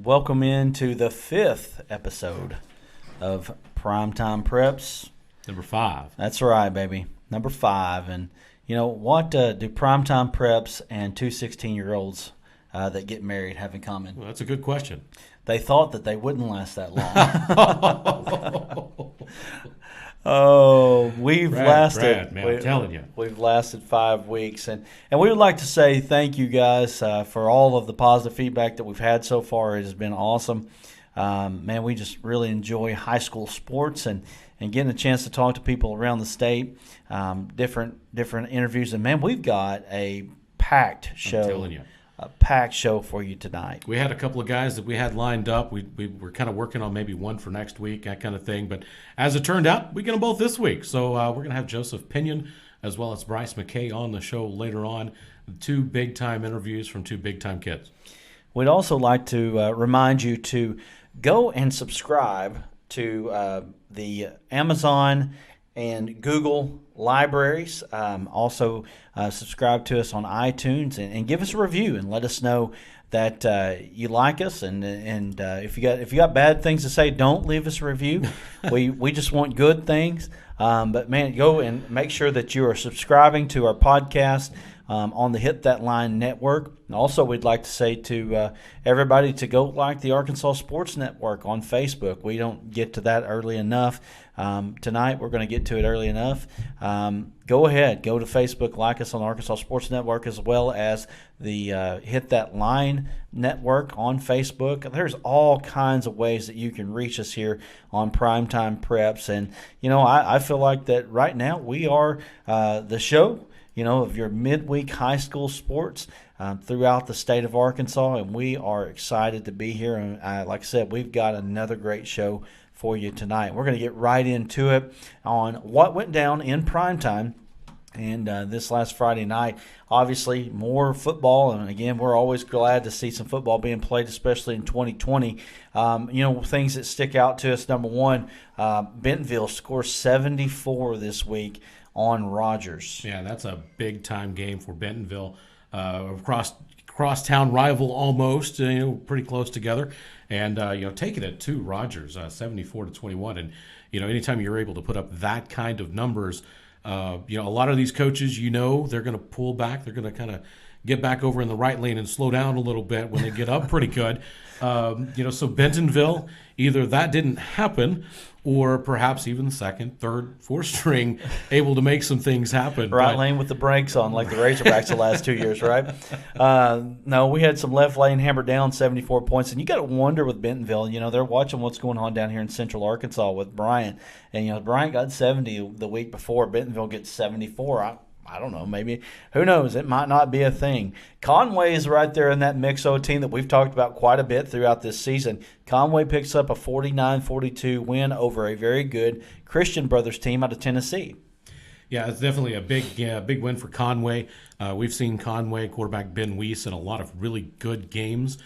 welcome into the 5th episode of Primetime Preps. Number 5. That's right, baby. Number 5. And you know, what do Primetime Preps and two 16-year-olds that get married have in common? Well, that's a good question. They thought that they wouldn't last that long. Oh, we've lasted. Brad, man, I'm telling you. We've lasted 5 weeks. And we would like to say thank you guys for all of the positive feedback that we've had so far. It has been awesome. Man, we just really enjoy high school sports and getting a chance to talk to people around the state, different interviews. And, man, we've got a packed show. I'm telling you. A packed show for you tonight. We had a couple of guys that we had lined up. We were kind of working on maybe one for next week, that kind of thing. But as it turned out, we get them both this week. So we're going to have Joseph Pinion as well as Bryce McKay on the show later on. 2 big-time interviews from 2 big-time kids. We'd also like to remind you to go and subscribe to the Amazon and Google libraries. Also subscribe to us on iTunes and give us a review and let us know that you like us. And if you got bad things to say, don't leave us a review. We just want good things. But man, go and make sure that you are subscribing to our podcast on the Hit That Line network. And also, we'd like to say to everybody to go like the Arkansas Sports Network on Facebook. We don't get to that early enough. Tonight, we're going to get to it early enough. Go ahead. Go to Facebook, like us on the Arkansas Sports Network, as well as the Hit That Line network on Facebook. There's all kinds of ways that you can reach us here on Primetime Preps. And, you know, I feel like that right now we are the show, you know, of your midweek high school sports throughout the state of Arkansas, and we are excited to be here. And like I said, we've got another great show for you tonight. We're going to get right into it on what went down in primetime. And this last Friday night, obviously, more football. And, again, we're always glad to see some football being played, especially in 2020. You know, things that stick out to us, number one, Bentonville scores 74 this week on Rogers. Yeah, that's a big-time game for Bentonville. Cross-town rival almost, pretty close together. And, taking it to Rogers, 74-21. And, anytime you're able to put up that kind of numbers, a lot of these coaches, they're going to pull back. They're going to kind of get back over in the right lane and slow down a little bit when they get up pretty good. So Bentonville, either that didn't happen or perhaps even second, third, fourth string able to make some things happen. Right lane with the brakes on like the Razorbacks the last 2 years, right? No, we had some left lane hammered down 74 points. And you got to wonder with Bentonville, they're watching what's going on down here in Central Arkansas with Bryant. And, Bryant got 70 the week before. Bentonville gets 74. I don't know, maybe. Who knows? It might not be a thing. Conway is right there in that Mixo team that we've talked about quite a bit throughout this season. Conway picks up a 49-42 win over a very good Christian Brothers team out of Tennessee. Yeah, it's definitely a big win for Conway. We've seen Conway quarterback Ben Weiss in a lot of really good games.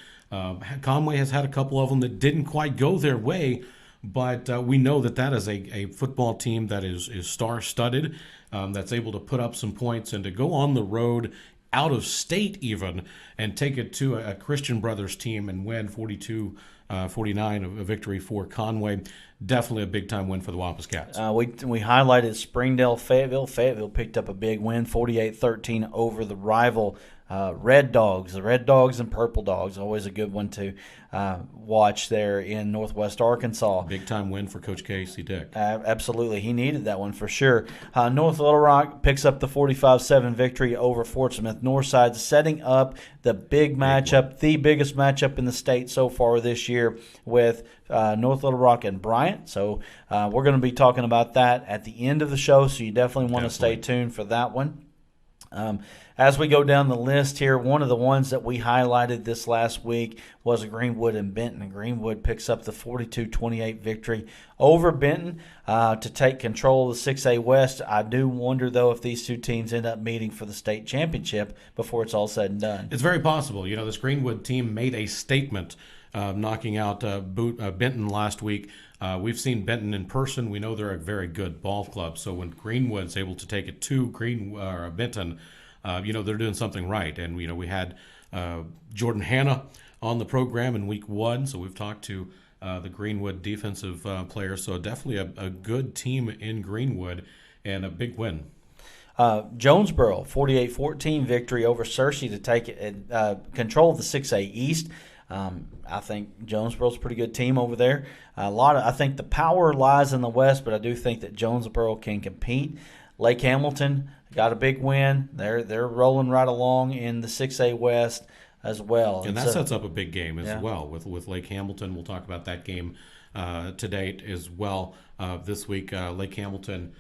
Conway has had a couple of them that didn't quite go their way, but we know that is a football team that is star-studded, that's able to put up some points and to go on the road, out of state even, and take it to a Christian Brothers team and win 42-49, a victory for Conway. Definitely a big-time win for the Wampus Cats. We highlighted Springdale Fayetteville. Fayetteville picked up a big win, 48-13 over the rival Red Dogs. The Red Dogs and Purple Dogs, always a good one to watch there in Northwest Arkansas. Big-time win for Coach Casey Dick. Absolutely. He needed that one for sure. North Little Rock picks up the 45-7 victory over Fort Smith Northside, setting up the big matchup, the biggest matchup in the state so far this year with North Little Rock and Bryant. So we're going to be talking about that at the end of the show, so you definitely want to stay tuned for that one. As we go down the list here, one of the ones that we highlighted this last week was Greenwood and Benton. And Greenwood picks up the 42-28 victory over Benton to take control of the 6A West. I do wonder, though, if these two teams end up meeting for the state championship before it's all said and done. It's very possible. This Greenwood team made a statement knocking out Benton last week. We've seen Benton in person. We know they're a very good ball club. So when Greenwood's able to take it to Benton, they're doing something right. And we had Jordan Hanna on the program in week 1, so we've talked to the Greenwood defensive players. So definitely a good team in Greenwood and a big win. Jonesboro, 48-14 victory over Searcy to take control of the 6A East. I think Jonesboro's a pretty good team over there. I think the power lies in the West, but I do think that Jonesboro can compete. Lake Hamilton got a big win. They're rolling right along in the 6A West as well. And that sets up a big game as well with Lake Hamilton. We'll talk about that game to date as well this week. Lake Hamilton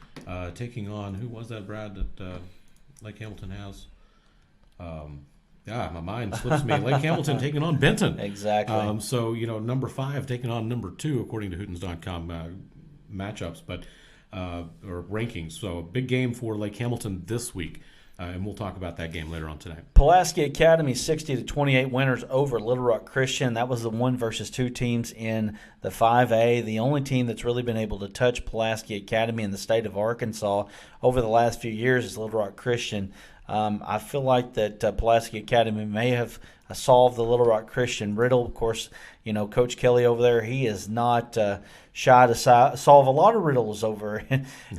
taking on, who was that, Brad, that Lake Hamilton has? My mind slips me. Lake Hamilton taking on Benton. Exactly. So, number 5 taking on number 2, according to Hootens.com matchups, or rankings. So, a big game for Lake Hamilton this week. And we'll talk about that game later on tonight. Pulaski Academy 60-28 winners over Little Rock Christian. That was the 1 versus 2 teams in the 5A. The only team that's really been able to touch Pulaski Academy in the state of Arkansas over the last few years is Little Rock Christian. I feel like that Pulaski Academy may have solved the Little Rock Christian riddle. Of course, Coach Kelly over there, he is not shy to solve a lot of riddles over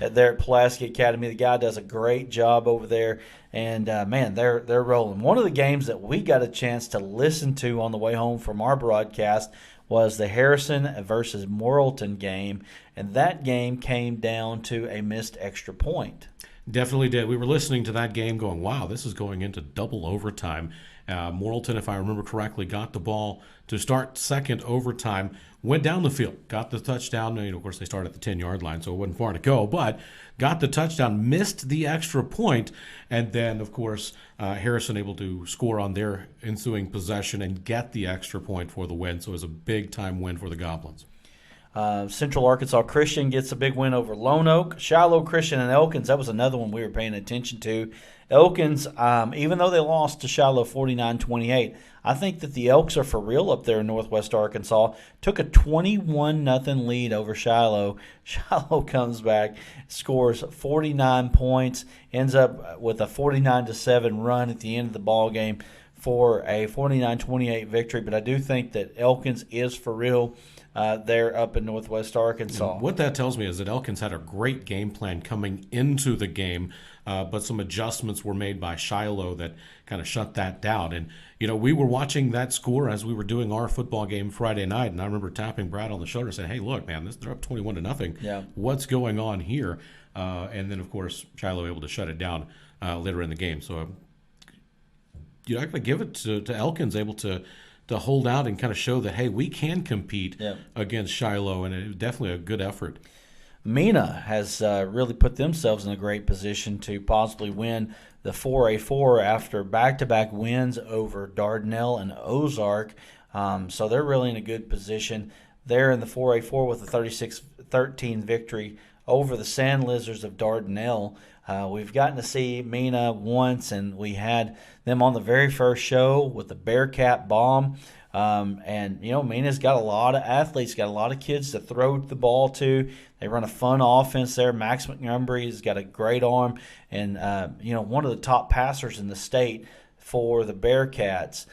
there at Pulaski Academy. The guy does a great job over there, and man, they're rolling. One of the games that we got a chance to listen to on the way home from our broadcast was the Harrison versus Morrilton game, and that game came down to a missed extra point. Definitely did. We were listening to that game going, wow, this is going into double overtime. Morrilton, if I remember correctly, got the ball to start second overtime, went down the field, got the touchdown. Of course, they started at the 10-yard line, so it wasn't far to go, but got the touchdown, missed the extra point, and then, of course, Harrison able to score on their ensuing possession and get the extra point for the win. So it was a big-time win for the Goblins. Central Arkansas Christian gets a big win over Lone Oak. Shiloh Christian and Elkins, that was another one we were paying attention to. Elkins, even though they lost to Shiloh 49-28, I think that the Elks are for real up there in northwest Arkansas. Took a 21-0 lead over Shiloh. Shiloh comes back, scores 49 points, ends up with a 49-7 run at the end of the ball game for a 49-28 victory. But I do think that Elkins is for real. They're up in northwest Arkansas. And what that tells me is that Elkins had a great game plan coming into the game, but some adjustments were made by Shiloh that kind of shut that down. And, we were watching that score as we were doing our football game Friday night, and I remember tapping Brad on the shoulder and saying, hey, look, man, they're up 21-0. Yeah. What's going on here? And then, of course, Shiloh able to shut it down later in the game. So, I got to give it to Elkins, able to hold out and kind of show that, hey, we can compete against Shiloh, and it was definitely a good effort. Mena has really put themselves in a great position to possibly win the 4A4 after back-to-back wins over Dardanelle and Ozark. So they're really in a good position. They're in the 4A4 with a 36-13 victory over the Sand Lizards of Dardanelle. We've gotten to see Mena once, and we had them on the very first show with the Bearcat Bomb. And Mena's got a lot of athletes, got a lot of kids to throw the ball to. They run a fun offense there. Max Montgomery's got a great arm, and one of the top passers in the state for the Bearcats.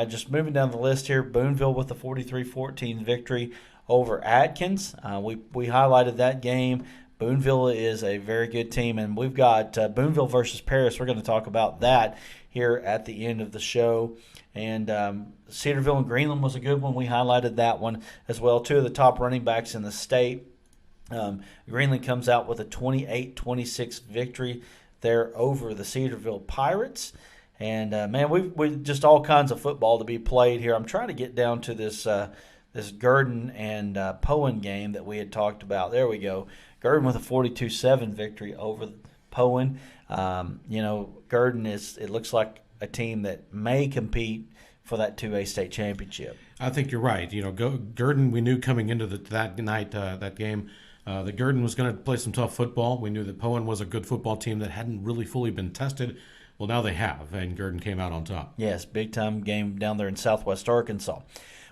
Just moving down the list here, Boonville with the 43-14 victory over Atkins. We highlighted that game. Boonville is a very good team, and we've got Boonville versus Paris. We're going to talk about that here at the end of the show. And Cedarville and Greenland was a good one. We highlighted that one as well. Two of the top running backs in the state. Greenland comes out with a 28-26 victory there over the Cedarville Pirates. And, man, we just all kinds of football to be played here. I'm trying to get down to this Gurdon and Poen game that we had talked about. There we go. Gurdon with a 42-7 victory over Poen. Gurdon it looks like a team that may compete for that 2A state championship. I think you're right. Gurdon, we knew coming into that night, that game, that Gurdon was going to play some tough football. We knew that Poen was a good football team that hadn't really fully been tested. Well, now they have, and Gurdon came out on top. Yes, big-time game down there in southwest Arkansas.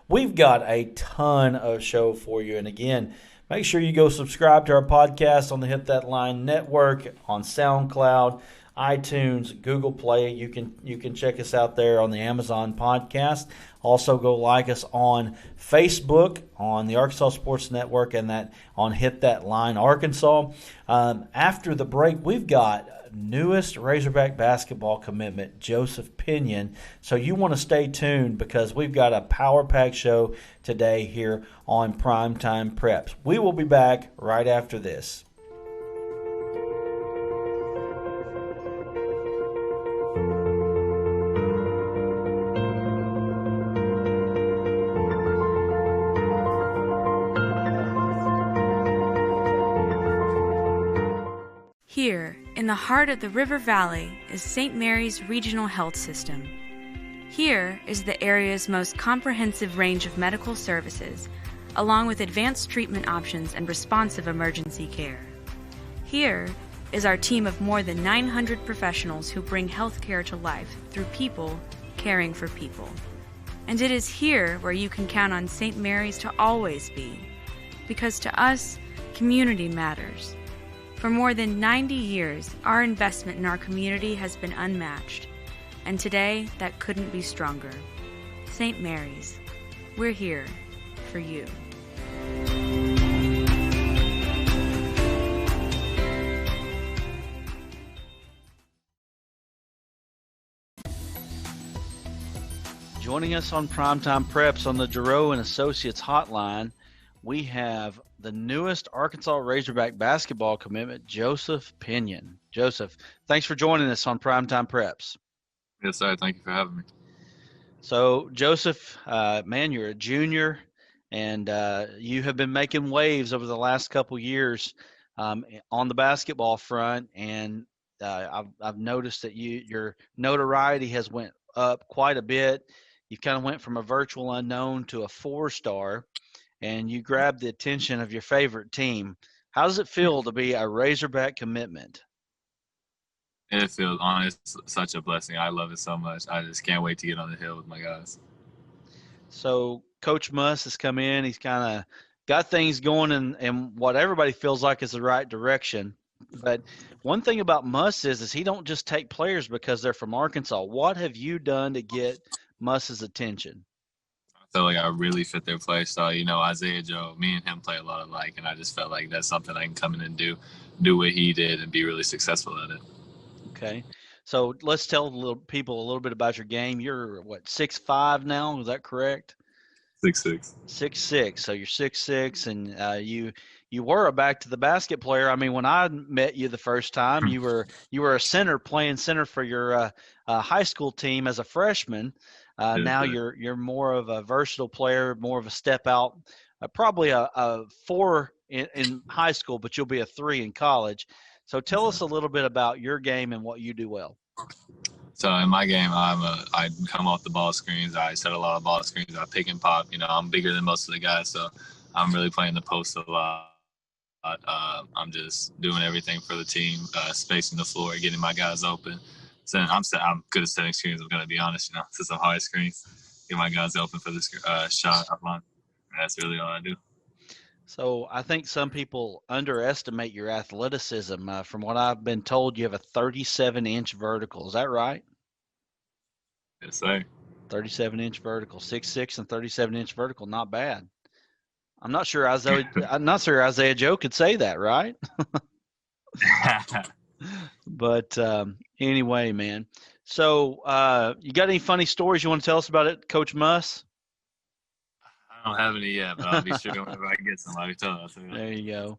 We've got a ton of show for you, and again, make sure you go subscribe to our podcast on the Hit That Line Network, on SoundCloud, iTunes, Google Play. You can check us out there on the Amazon podcast. Also, go like us on Facebook, on the Arkansas Sports Network, and that on Hit That Line Arkansas. After the break, we've got newest Razorback basketball commitment, Joseph Pinion. So you want to stay tuned because we've got a power-packed show today here on Primetime Preps. We will be back right after this. Here, in the heart of the River Valley, is St. Mary's Regional Health System. Here is the area's most comprehensive range of medical services, along with advanced treatment options and responsive emergency care. Here is our team of more than 900 professionals who bring healthcare to life through people caring for people. And it is here where you can count on St. Mary's to always be, because to us, community matters. For more than 90 years, our investment in our community has been unmatched, and today that couldn't be stronger. St. Mary's, we're here for you. Joining us on Primetime Preps on the Giroux and Associates hotline, we have the newest Arkansas Razorback basketball commitment, Joseph Pinion. Joseph, thanks for joining us on Primetime Preps. Yes, sir. Thank you for having me. So, Joseph, man, you're a junior, and you have been making waves over the last couple years on the basketball front, and I've noticed that your notoriety has went up quite a bit. You kind of went from a virtual unknown to a 4-star, and you grabbed the attention of your favorite team. How does it feel to be a Razorback commitment? It feels honest, such a blessing. I love it so much. I just can't wait to get on the hill with my guys. So Coach Muss has come in. He's kind of got things going in what everybody feels like is the right direction. But one thing about Muss is he don't just take players because they're from Arkansas. What have you done to get Muss's attention? I feel like I really fit their play style. You know, Isaiah Joe, me and him play a lot alike, and I just felt like that's something I can come in and do what he did and be really successful at it. Okay. So let's tell people a little bit about your game. You're, 6'5" now? Is that correct? 6'6". 6'6". So you're 6'6", and you were a back to the basket player. I mean, when I met you the first time, you were a center playing center for your high school team as a freshman. Now you're more of a versatile player, more of a step out, probably a 4 in high school, but you'll be a 3 in college. So tell us a little bit about your game and what you do well. So in my game, I come off the ball screens. I set a lot of ball screens. I pick and pop. You know, I'm bigger than most of the guys, so I'm really playing the post a lot. I'm just doing everything for the team, spacing the floor, getting my guys open. So I'm good at setting screens. I'm gonna be honest, you know, set some high screens, get my guys open for this shot up line. That's really all I do. So I think some people underestimate your athleticism. From what I've been told, you have a 37-inch vertical. Is that right? Yes, sir. 37-inch vertical, 6'6" and 37-inch vertical. Not bad. I'm not sure Isaiah Joe could say that, right? But anyway, man. So you got any funny stories you want to tell us about it, Coach Muss? I don't have any yet, but I'll be sure whenever I get some, I'll be telling you. There you go.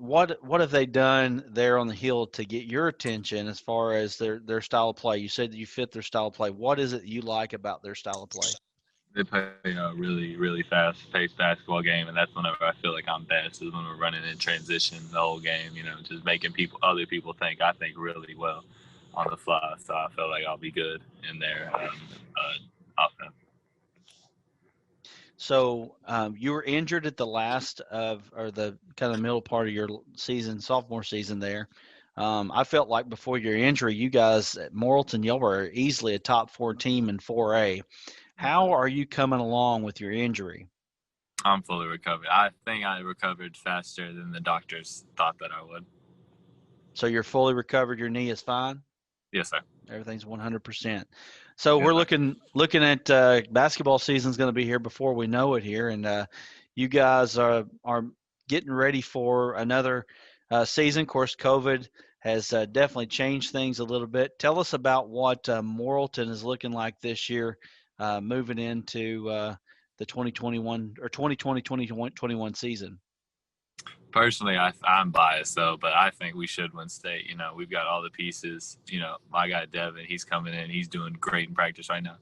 What have they done there on the hill to get your attention as far as their style of play? You said that you fit their style of play. What is it you like about their style of play? They play a really, really fast-paced basketball game, and that's whenever I feel like I'm best, is when we're running in transition the whole game, you know, just making other people think. I think really well on the fly, so I feel like I'll be good in their offense. So you were injured at the last or the kind of middle part of your season, sophomore season there. I felt like before your injury, you guys at Morrilton, y'all were easily a top 4 team in 4A. How are you coming along with your injury? I'm fully recovered. I think I recovered faster than the doctors thought that I would. So you're fully recovered. Your knee is fine. Yes, sir. Everything's 100%. So Yes, we're sir. looking at basketball season's going to be here before we know it here, and you guys are getting ready for another season. Of course, COVID has definitely changed things a little bit. Tell us about what Morrilton is looking like this year, moving into the 2021 or 2020-2021 season. Personally, I'm biased though, but I think we should win state. You know, we've got all the pieces. You know, my guy Devin, he's coming in. He's doing great in practice right now.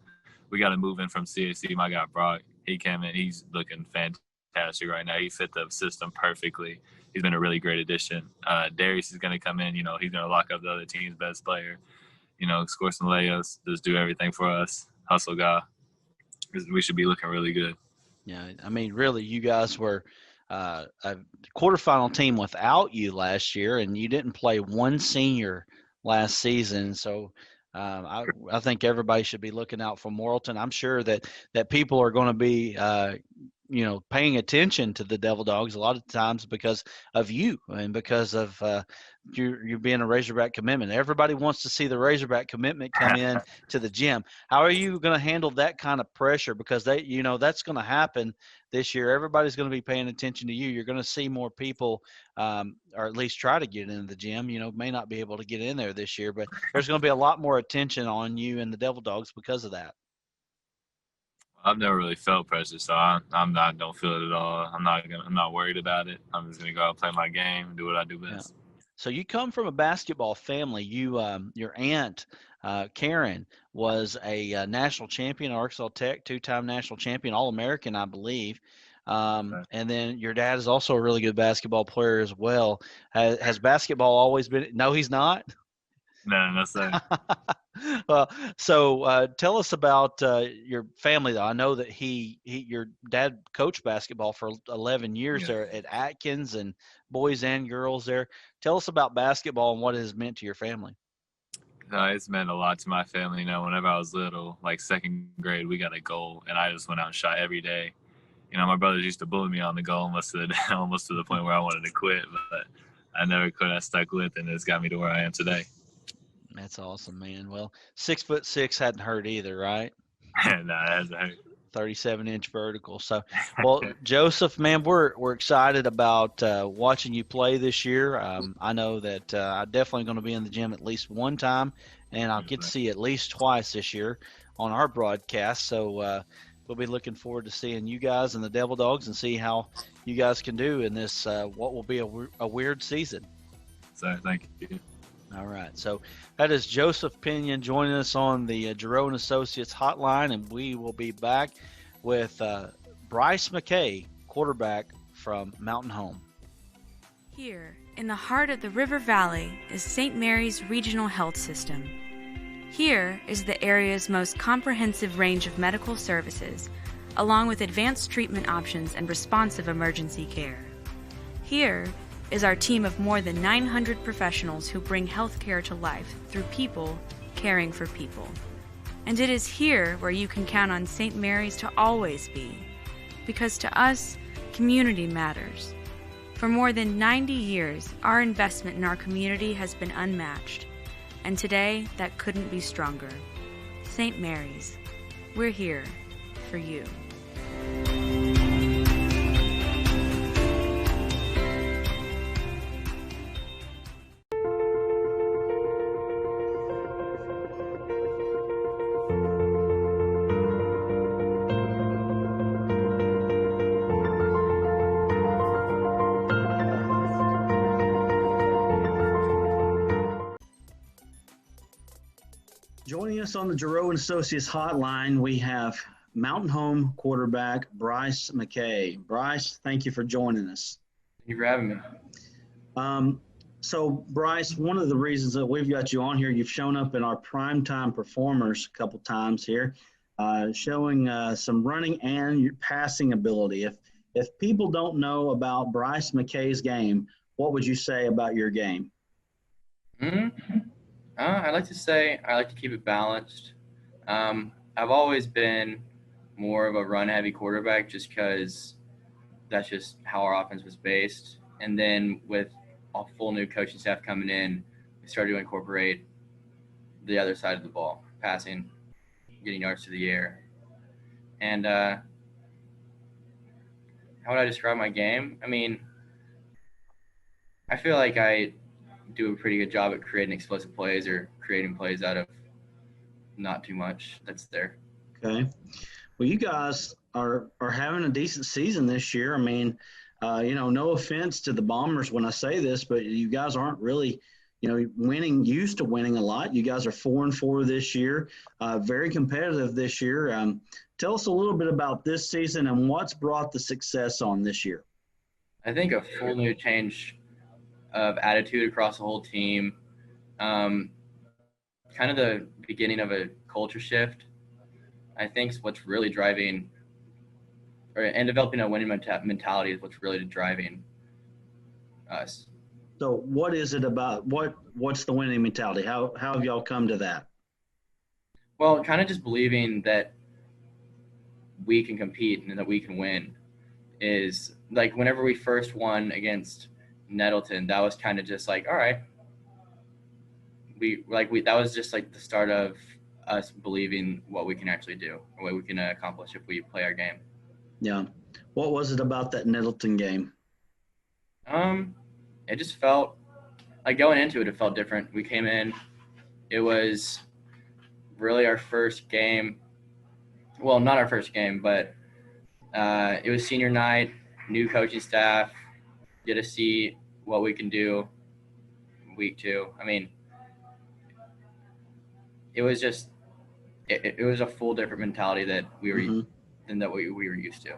We got to move in from CAC. My guy Brock, he came in. He's looking fantastic right now. He fit the system perfectly. He's been a really great addition. Darius is going to come in. You know, he's going to lock up the other team's best player. You know, score some layups, just do everything for us. Hustle guy. We should be looking really good. Yeah, I mean, really, you guys were a quarterfinal team without you last year, and you didn't play one senior last season. So I think everybody should be looking out for Morrilton. I'm sure that people are going to be paying attention to the Devil Dogs a lot of times because of you and because of you being a Razorback commitment. Everybody wants to see the Razorback commitment come in to the gym. How are you going to handle that kind of pressure? Because that's going to happen this year. Everybody's going to be paying attention to you. You're going to see more people, or at least try to get into the gym. You know, may not be able to get in there this year, but there's going to be a lot more attention on you and the Devil Dogs because of that. I've never really felt pressure, so I don't feel it at all. I'm not worried about it. I'm just gonna go out and play my game and do what I do best. Yeah. So you come from a basketball family. Your aunt Karen was a national champion, Arkansas Tech, two-time national champion, All-American, I believe. And then your dad is also a really good basketball player as well. Has basketball always been? No, he's not. No, sir. Well, so tell us about your family, though. I know that your dad coached basketball for 11 years there at Atkins and boys and girls there. Tell us about basketball and what it has meant to your family. It's meant a lot to my family. You know, whenever I was little, like second grade, we got a goal, and I just went out and shot every day. You know, my brothers used to bully me on the goal almost to the point where I wanted to quit, but I never quit. I stuck with it, and it's got me to where I am today. That's awesome, man. Well, 6'6" hadn't hurt either, right? No, it hasn't hurt. 37-inch vertical. So, well, Joseph, man, we're excited about watching you play this year. I know that I'm definitely going to be in the gym at least one time, and I'll get to see you at least twice this year on our broadcast. So we'll be looking forward to seeing you guys and the Devil Dogs and see how you guys can do in this what will be a weird season. So, thank you. All right, so that is Joseph Pinion joining us on the Giroux & Associates hotline, and we will be back with Bryce McKay, quarterback from Mountain Home. Here, in the heart of the River Valley, is St. Mary's Regional Health System. Here is the area's most comprehensive range of medical services, along with advanced treatment options and responsive emergency care. Here is our team of more than 900 professionals who bring healthcare to life through people caring for people. And it is here where you can count on St. Mary's to always be, because to us, community matters. For more than 90 years, our investment in our community has been unmatched, and today that couldn't be stronger. St. Mary's, we're here for you. Joining us on the Giroux & Associates hotline, we have Mountain Home quarterback Bryce McKay. Bryce, thank you for joining us. Thank you for having me. So, Bryce, one of the reasons that we've got you on here, you've shown up in our Primetime Performers a couple times here, showing some running and your passing ability. If people don't know about Bryce McKay's game, what would you say about your game? I'd like to say I like to keep it balanced. I've always been more of a run-heavy quarterback just because that's just how our offense was based. And then with a full new coaching staff coming in, we started to incorporate the other side of the ball, passing, getting yards to the air. And how would I describe my game? I mean, I feel like I do a pretty good job at creating explosive plays or creating plays out of not too much that's there. Okay. Well, you guys are having a decent season this year. I mean, no offense to the Bombers when I say this, but you guys aren't really, used to winning a lot. You guys are 4-4 this year, very competitive this year. Tell us a little bit about this season and what's brought the success on this year. I think a full new change of attitude across the whole team, kind of the beginning of a culture shift, I think is what's really driving and developing a winning mentality is what's really driving us. So what is it about what's the winning mentality? How have y'all come to that? Well, kind of just believing that we can compete and that we can win is like whenever we first won against Nettleton, that was kind of just like, all right, that was just like the start of us believing what we can actually do or what we can accomplish if we play our game. Yeah. What was it about that Nettleton game? It just felt like going into it felt different. We came in, it was really our first game. Well, not our first game, but it was senior night, new coaching staff, get to see what we can do week 2. I mean, it was just it was a full different mentality that we were than that we were used to.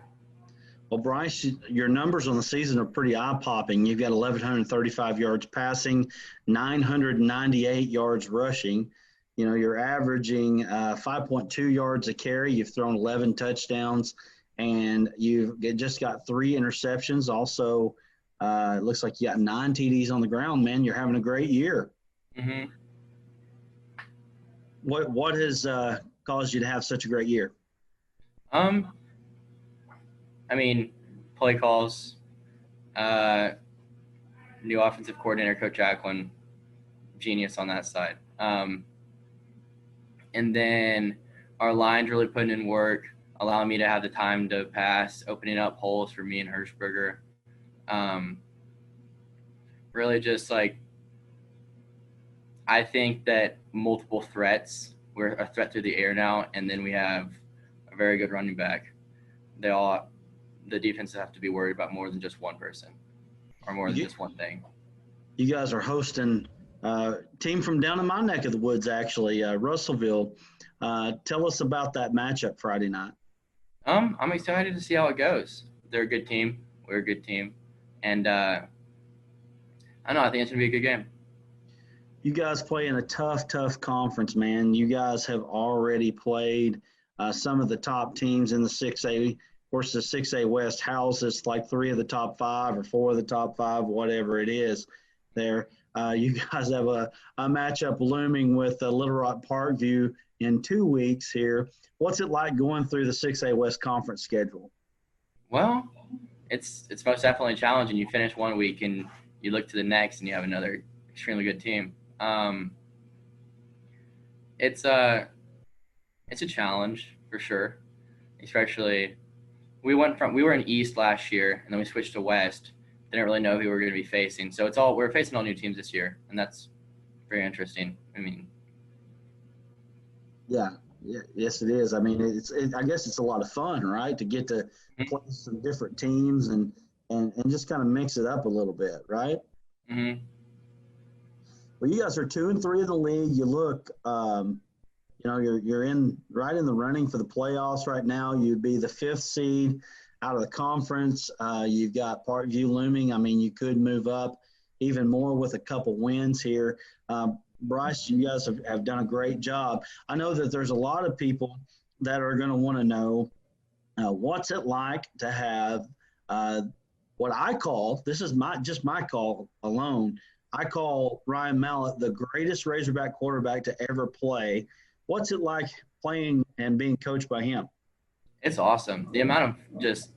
Well, Bryce, your numbers on the season are pretty eye-popping. You've got 1,135 yards passing, 998 yards rushing. You're averaging 5.2 yards a carry. You've thrown 11 touchdowns, and you've just got 3 interceptions. Also, it looks like you got 9 TDs on the ground, man. You're having a great year. Mm-hmm. What has caused you to have such a great year? I mean, play calls, new offensive coordinator, Coach Jacqueline, genius on that side. And then our line's really putting in work, allowing me to have the time to pass, opening up holes for me and Hirschberger. Really just like, I think that multiple threats, we're a threat through the air now, and then we have a very good running back. The defenses have to be worried about more than just one person or more than just one thing. You guys are hosting a team from down in my neck of the woods, actually, Russellville. Tell us about that matchup Friday night. I'm excited to see how it goes. They're a good team. We're a good team. And I think it's going to be a good game. You guys play in a tough conference, man. You guys have already played some of the top teams in the 6A. Of course, the 6A West houses like 3 of the top 5 or 4 of the top 5, whatever it is there. You guys have a matchup looming with Little Rock Parkview in 2 weeks here. What's it like going through the 6A West conference schedule? Well, it's most definitely challenging. You finish 1 week and you look to the next and you have another extremely good team. It's a challenge for sure, especially we were in East last year and then we switched to West. Didn't really know who we were going to be facing. So we're facing all new teams this year, and that's very interesting. I mean, yes, it is. I mean, I guess it's a lot of fun, right? To get to play some different teams and just kind of mix it up a little bit, right? Mm-hmm. Well, you guys are 2-3 in the league. You look, you're right in the running for the playoffs right now. You'd be the 5th seed out of the conference. You've got Parkview looming. I mean, you could move up even more with a couple wins here. Bryce, you guys have done a great job. I know that there's a lot of people that are going to want to know what's it like to have what I call, this is just my call alone, I call Ryan Mallett the greatest Razorback quarterback to ever play. What's it like playing and being coached by him? It's awesome. The amount of just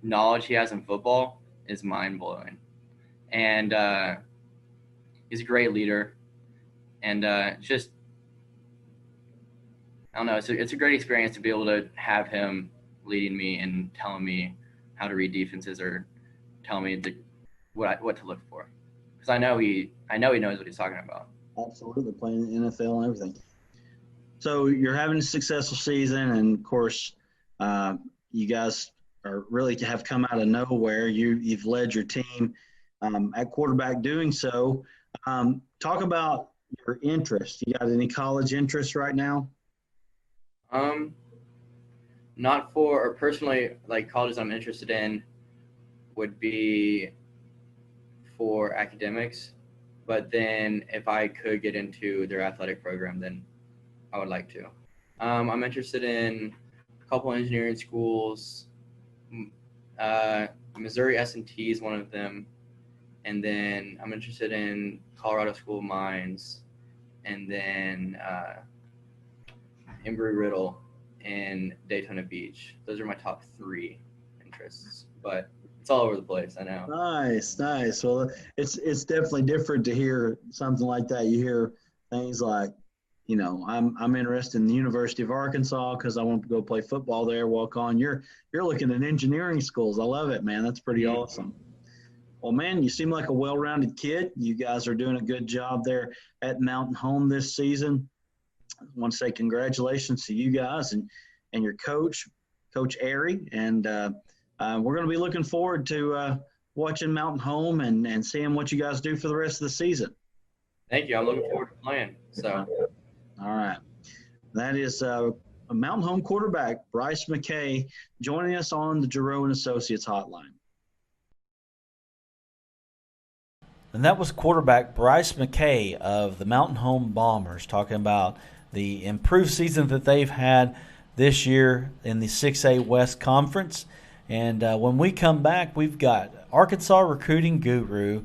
knowledge he has in football is mind-blowing. and he's a great leader. And just, I don't know, it's a great experience to be able to have him leading me and telling me how to read defenses or telling me what to look for, because I know he knows what he's talking about. Absolutely, playing in the NFL and everything. So you're having a successful season, and of course, you guys are really have come out of nowhere. You've led your team at quarterback doing so. Talk about your interest. You got any college interest right now? Not for, or personally, like colleges I'm interested in would be for academics, but then if I could get into their athletic program, then I would like to. I'm interested in a couple engineering schools. Missouri S&T is one of them, and then I'm interested in Colorado School of Mines, and then Embry-Riddle and Daytona Beach. Those are my top 3 interests, but it's all over the place, I know. Nice. Well, it's definitely different to hear something like that. You hear things like, I'm interested in the University of Arkansas because I want to go play football there, walk on. You're looking at engineering schools. I love it, man. That's pretty awesome. Well, man, you seem like a well-rounded kid. You guys are doing a good job there at Mountain Home this season. I want to say congratulations to you guys and your coach, Coach Airy. And we're going to be looking forward to watching Mountain Home and seeing what you guys do for the rest of the season. Thank you. I'm looking forward to playing. So, all right. That is a Mountain Home quarterback, Bryce McKay, joining us on the Giroux & Associates hotline. And that was quarterback Bryce McKay of the Mountain Home Bombers talking about the improved season that they've had this year in the 6A West Conference. And when we come back, we've got Arkansas recruiting guru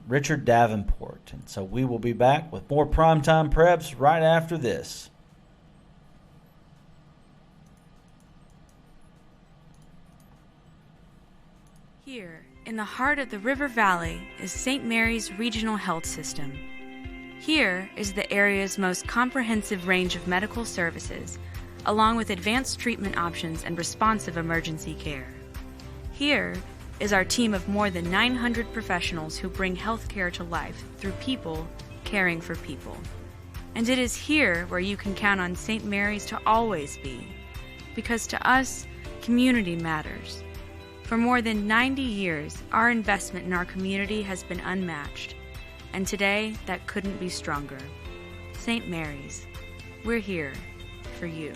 Richard Davenport. And so we will be back with more Primetime Preps right after this. Here, in the heart of the River Valley, is St. Mary's Regional Health System. Here is the area's most comprehensive range of medical services, along with advanced treatment options and responsive emergency care. Here is our team of more than 900 professionals who bring healthcare to life through people caring for people. And it is here where you can count on St. Mary's to always be, because to us, community matters. For more than 90 years, our investment in our community has been unmatched, and today that couldn't be stronger. St. Mary's, we're here for you.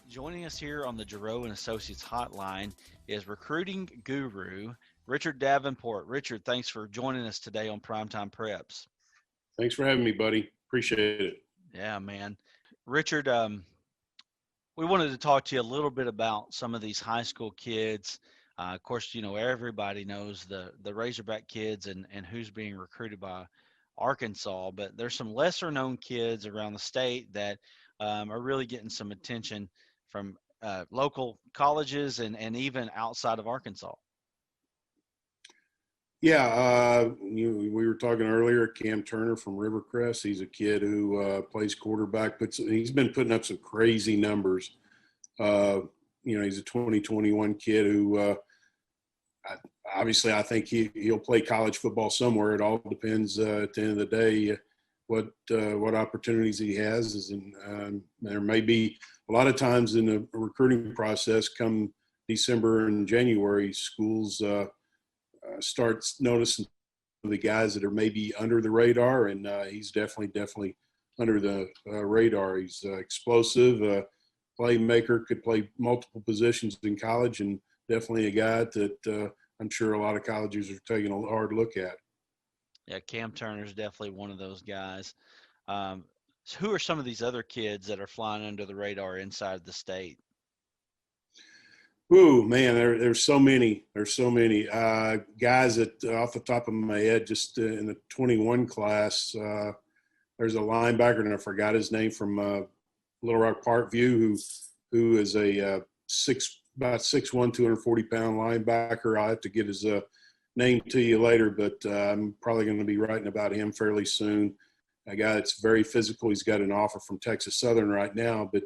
Joining us here on the Giroux & Associates hotline is recruiting guru Richard Davenport. Richard, thanks for joining us today on Primetime Preps. Thanks for having me, buddy. Appreciate it. Yeah, man. Richard, we wanted to talk to you a little bit about some of these high school kids. Of course, everybody knows the Razorback kids and who's being recruited by Arkansas, but there's some lesser known kids around the state that are really getting some attention from local colleges and even outside of Arkansas. Yeah, we were talking earlier, Cam Turner from Rivercrest. He's a kid who plays quarterback, but he's been putting up some crazy numbers. He's a 2021 kid who obviously I think he'll play college football somewhere. It all depends at the end of the day what opportunities he has. And there may be a lot of times in the recruiting process come December and January, schools start noticing the guys that are maybe under the radar, and he's definitely under the radar. He's explosive, playmaker, could play multiple positions in college, and definitely a guy that I'm sure a lot of colleges are taking a hard look at. Yeah, Cam Turner's definitely one of those guys. So who are some of these other kids that are flying under the radar inside the state? Ooh, man, there's so many. There's so many guys that off the top of my head, just in the 21 class. There's a linebacker, and I forgot his name, from Little Rock Parkview, who is a about 6'1", 240-pound linebacker. I'll have to get his name to you later, but I'm probably going to be writing about him fairly soon. A guy that's very physical. He's got an offer from Texas Southern right now, but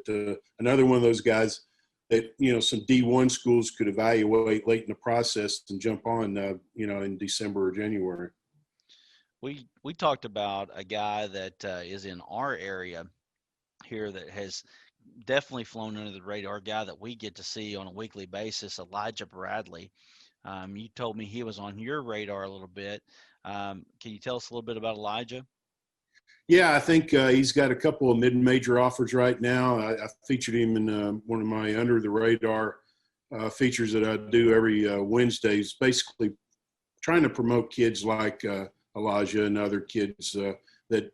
another one of those guys that, some D1 schools could evaluate late in the process and jump on, in December or January. We talked about a guy that is in our area here that has definitely flown under the radar, guy that we get to see on a weekly basis, Elijah Bradley. You told me he was on your radar a little bit. Can you tell us a little bit about Elijah? Yeah, I think he's got a couple of mid-major offers right now. I featured him in one of my under the radar features that I do every Wednesdays, basically trying to promote kids like Elijah and other kids that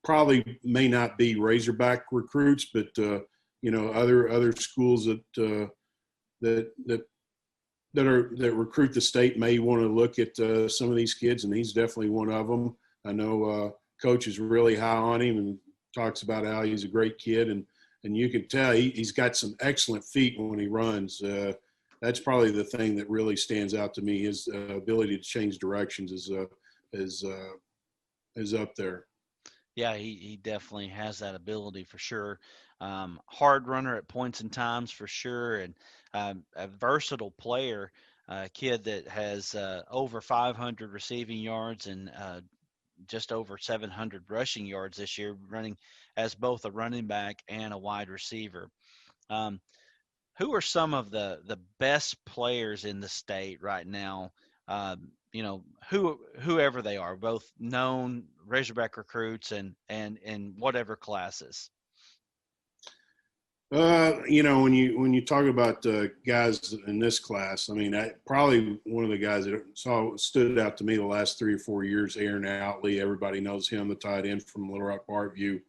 probably may not be Razorback recruits, but other schools that recruit the state may want to look at some of these kids, and he's definitely one of them. I know Coach is really high on him and talks about how he's a great kid, and you can tell he's got some excellent feet when he runs. That's probably the thing that really stands out to me. His ability to change directions is up there. Yeah, he definitely has that ability for sure. Hard runner at points and times for sure, and a versatile player, a kid that has over 500 receiving yards and just over 700 rushing yards this year, running as both a running back and a wide receiver. Who are some of the best players in the state right now? Whoever they are, both known Razorback recruits and whatever classes. When you talk about guys in this class, I mean, probably one of the guys that stood out to me the last 3 or 4 years, Aaron Outley. Everybody knows him, the tight end from Little Rock Parkview.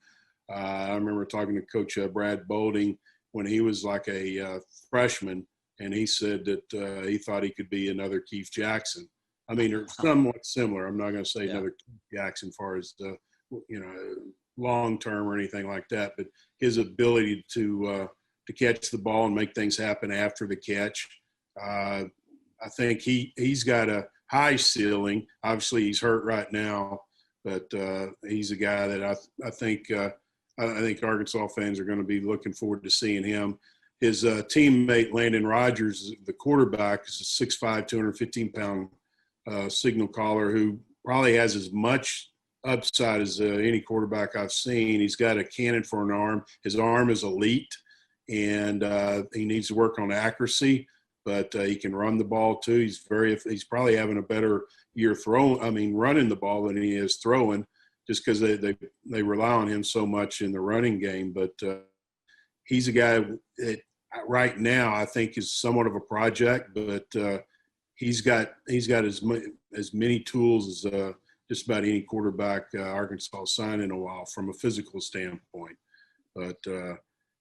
I remember talking to Coach Brad Bolding when he was like a freshman, and he said that he thought he could be another Keith Jackson. I mean, they're somewhat similar. I'm not going to say another Keith Jackson as far as long term or anything like that, but his ability to catch the ball and make things happen after the catch. I think he's got a high ceiling. Obviously, he's hurt right now, but he's a guy that I think Arkansas fans are going to be looking forward to seeing him. His teammate Landon Rogers, the quarterback, is a 6'5", 215-pound signal caller who probably has as much upside as any quarterback I've seen. He's got a cannon for an arm. His arm is elite, and he needs to work on accuracy, but he can run the ball too. He's probably having a better year running the ball than he is throwing, just because they rely on him so much in the running game. But he's a guy that right now I think is somewhat of a project, but he's got as many tools as just about any quarterback Arkansas signed in a while from a physical standpoint. But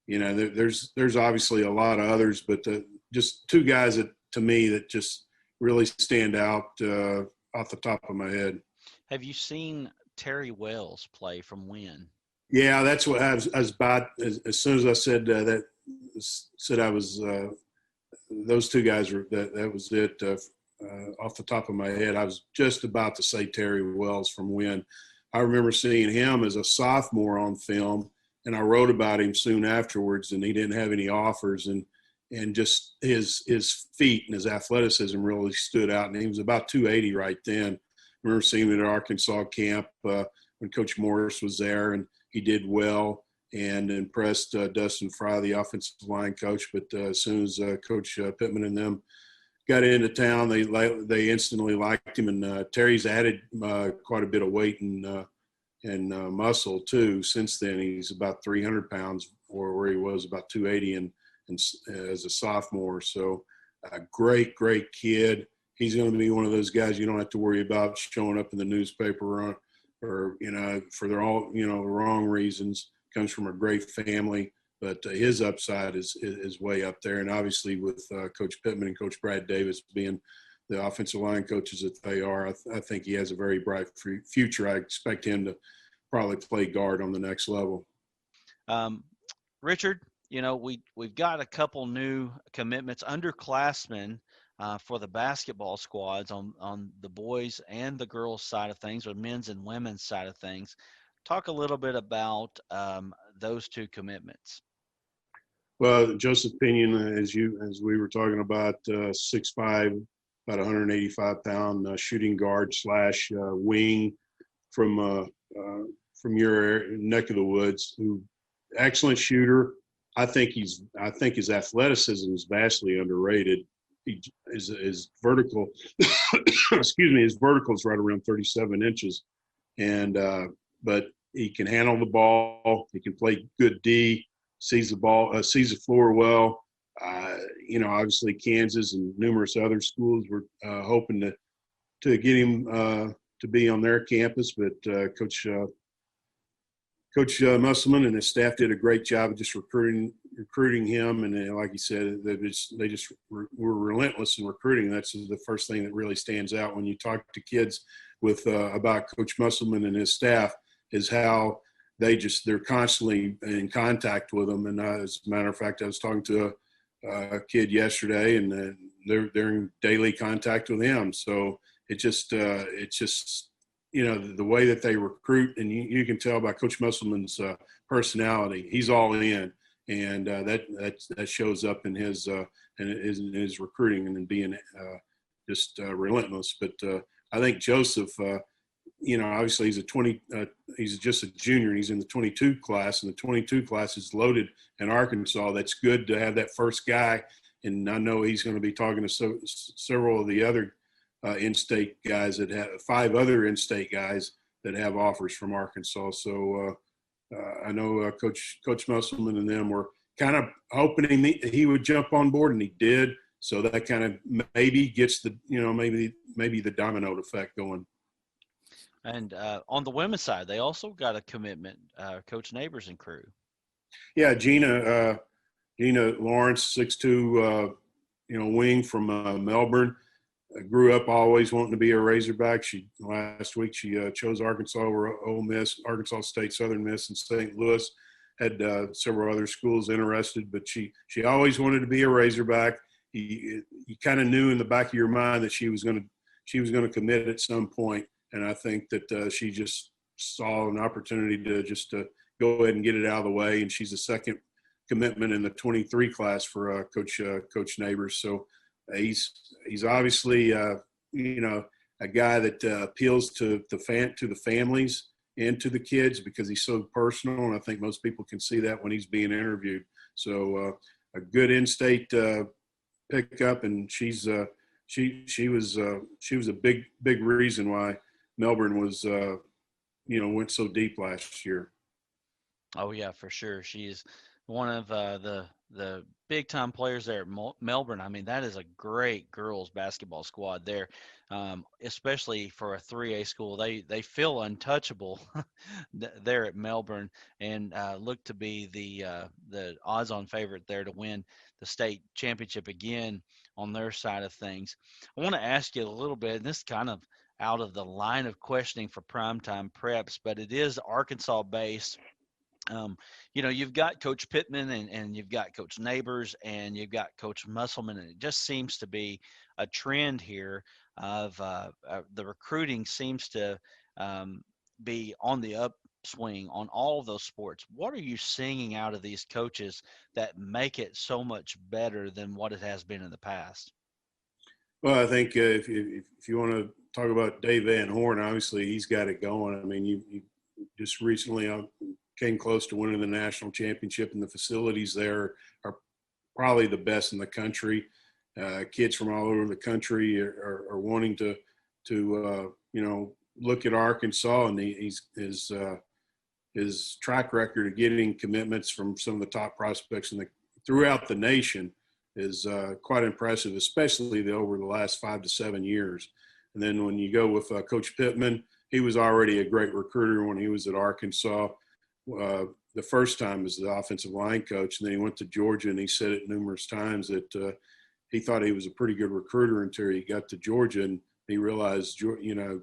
there's obviously a lot of others, but just two guys that to me that just really stand out off the top of my head. Have you seen Terry Wells play from Wynn? Yeah, that's what I was about. As soon as I said I was those two guys were that was it. Off the top of my head, I was just about to say Terry Wells from Wynn. I remember seeing him as a sophomore on film, and I wrote about him soon afterwards, and he didn't have any offers, and just his feet and his athleticism really stood out, and he was about 280 right then. I remember seeing him at Arkansas camp when Coach Morris was there, and he did well and impressed Dustin Fry, the offensive line coach. But as soon as Coach Pittman and them got into town, they instantly liked him, and Terry's added quite a bit of weight and muscle too. Since then, he's about 300 pounds, or where he was about 280, and as a sophomore. So, a great kid. He's going to be one of those guys you don't have to worry about showing up in the newspaper or for the wrong reasons. comes from a great family, but his upside is way up there. And obviously with Coach Pittman and Coach Brad Davis being the offensive line coaches that they are, I think he has a very bright future. I expect him to probably play guard on the next level. Richard, we've got a couple new commitments, underclassmen for the basketball squads on the boys and the girls side of things, or men's and women's side of things. Talk a little bit about those two commitments. Well, Joseph Pinion, as we were talking about, 6'5", about 185-pound shooting guard / wing from your neck of the woods, who excellent shooter. I think his athleticism is vastly underrated. His vertical, excuse me, his vertical is right around 37 inches, and but he can handle the ball. He can play good D. Sees the floor well. Obviously Kansas and numerous other schools were hoping to get him to be on their campus, but Coach Musselman and his staff did a great job of just recruiting him. And like you said, they just were relentless in recruiting. That's the first thing that really stands out when you talk to kids about Coach Musselman and his staff, is how they're constantly in contact with them. And as a matter of fact, I was talking to a kid yesterday, and they're in daily contact with him. So it's just the way that they recruit, and you can tell by Coach Musselman's personality. He's all in, and that shows up in his recruiting and in being just relentless. But I think Joseph, obviously he's just a junior, and he's in the 22 class, and the 22 class is loaded in Arkansas. That's good to have that first guy, and I know he's going to be talking to several of the other in-state guys that have 5 other in-state guys that have offers from Arkansas. So I know Coach Musselman and them were kind of hoping he would jump on board, and he did. So that kind of maybe gets the maybe the domino effect going. And on the women's side, they also got a commitment, Coach Neighbors and crew. Yeah, Gina Lawrence, 6'2", wing from Melbourne. Grew up always wanting to be a Razorback. Last week she chose Arkansas over Ole Miss, Arkansas State, Southern Miss, and St. Louis. Had several other schools interested, but she always wanted to be a Razorback. You kind of knew in the back of your mind that she was going to commit at some point. And I think that she just saw an opportunity to go ahead and get it out of the way. And she's the second commitment in the 23 class for Coach Neighbors. So he's obviously a guy that appeals to the families and to the kids, because he's so personal. And I think most people can see that when he's being interviewed. So a good in-state pickup, and she was a big reason why Melbourne was, went so deep last year. Oh yeah, for sure. She's one of the big time players there at Melbourne. I mean, that is a great girls basketball squad there, especially for a 3A school. They feel untouchable there at Melbourne, and look to be the odds-on favorite there to win the state championship again on their side of things. I want to ask you a little bit, and this is kind of out of the line of questioning for Primetime Preps, but it is Arkansas based. You've got Coach Pittman and you've got Coach Neighbors and you've got Coach Musselman, and it just seems to be a trend here of the recruiting seems to be on the upswing on all of those sports. What are you seeing out of these coaches that make it so much better than what it has been in the past? Well, I think if you want to talk about Dave Van Horn, obviously he's got it going. I mean, you just recently came close to winning the national championship, and the facilities there are probably the best in the country. Kids from all over the country are wanting to look at Arkansas, and his track record of getting commitments from some of the top prospects throughout the nation is quite impressive, especially over the last 5 to 7 years. And then when you go with Coach Pittman, he was already a great recruiter when he was at Arkansas. the first time as the offensive line coach, and then he went to Georgia, and he said it numerous times that he thought he was a pretty good recruiter until he got to Georgia, and he realized,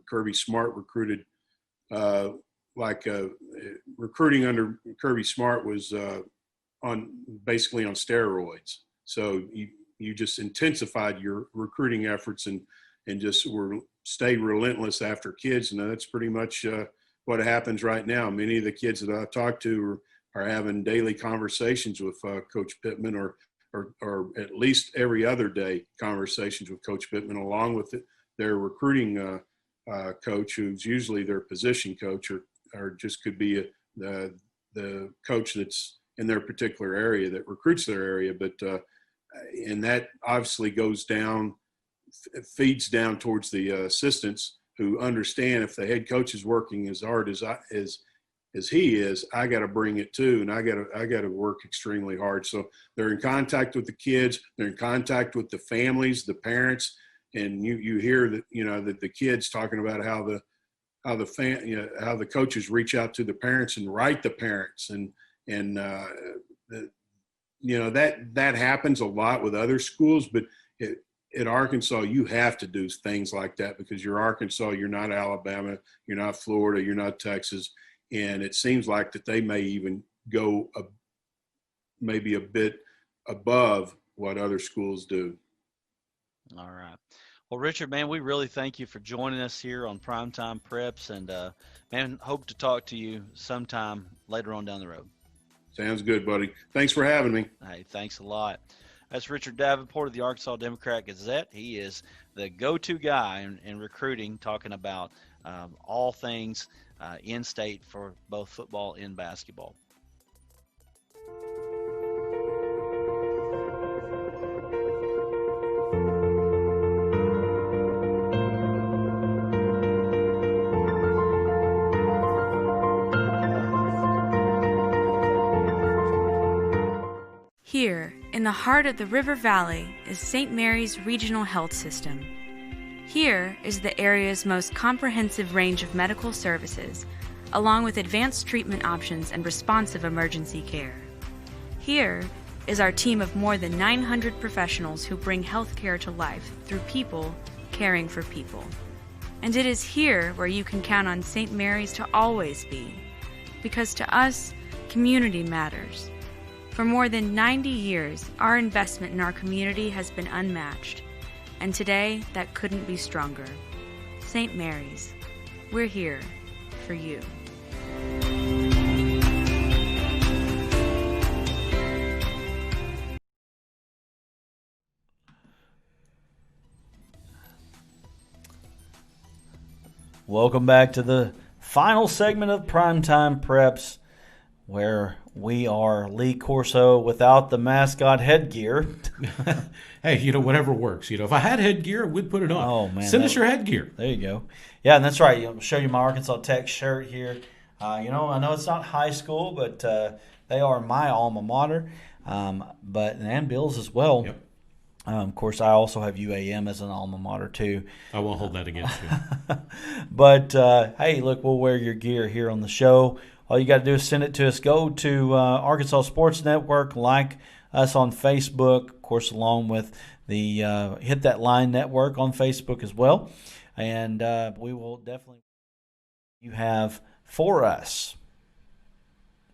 Kirby Smart recruited recruiting under Kirby Smart was basically on steroids. So you just intensified your recruiting efforts and just stay relentless after kids. And that's pretty much what happens right now. Many of the kids that I talk to are having daily conversations with Coach Pittman, or at least every other day conversations with Coach Pittman, along with their recruiting coach, who's usually their position coach, or just could be the coach that's in their particular area that recruits their area. But and that obviously feeds down towards the assistants, who understand if the head coach is working as hard as he is, I got to bring it too, and I got to work extremely hard. So they're in contact with the kids, they're in contact with the families, the parents, and you hear that that the kids talking about how the coaches reach out to the parents and write the parents, and that happens a lot with other schools, but at Arkansas, you have to do things like that because you're Arkansas, you're not Alabama, you're not Florida, you're not Texas. And it seems like that they may even go maybe a bit above what other schools do. All right. Well, Richard, man, we really thank you for joining us here on Primetime Preps, and man, hope to talk to you sometime later on down the road. Sounds good, buddy. Thanks for having me. Hey, thanks a lot. That's Richard Davenport of the Arkansas Democrat-Gazette. He is the go-to guy in recruiting, talking about all things in-state for both football and basketball. Here, in the heart of the River Valley, is St. Mary's Regional Health System. Here is the area's most comprehensive range of medical services, along with advanced treatment options and responsive emergency care. Here is our team of more than 900 professionals who bring healthcare to life through people caring for people. And it is here where you can count on St. Mary's to always be, because to us, community matters. For more than 90 years, our investment in our community has been unmatched, and today that couldn't be stronger. St. Mary's, we're here for you. Welcome back to the final segment of Primetime Preps, where we are Lee Corso without the mascot headgear. Hey, whatever works. If I had headgear, we'd put it on. Oh, man. Send us your headgear. There you go. Yeah, and that's right. I'll show you my Arkansas Tech shirt here. I know it's not high school, but they are my alma mater, and Bill's as well. Yep. Of course, I also have UAM as an alma mater, too. I won't hold that against you. But, hey, look, we'll wear your gear here on the show. All you got to do is send it to us. Go to Arkansas Sports Network, like us on Facebook, of course, along with the Hit That Line Network on Facebook as well. And we will definitely you have for us.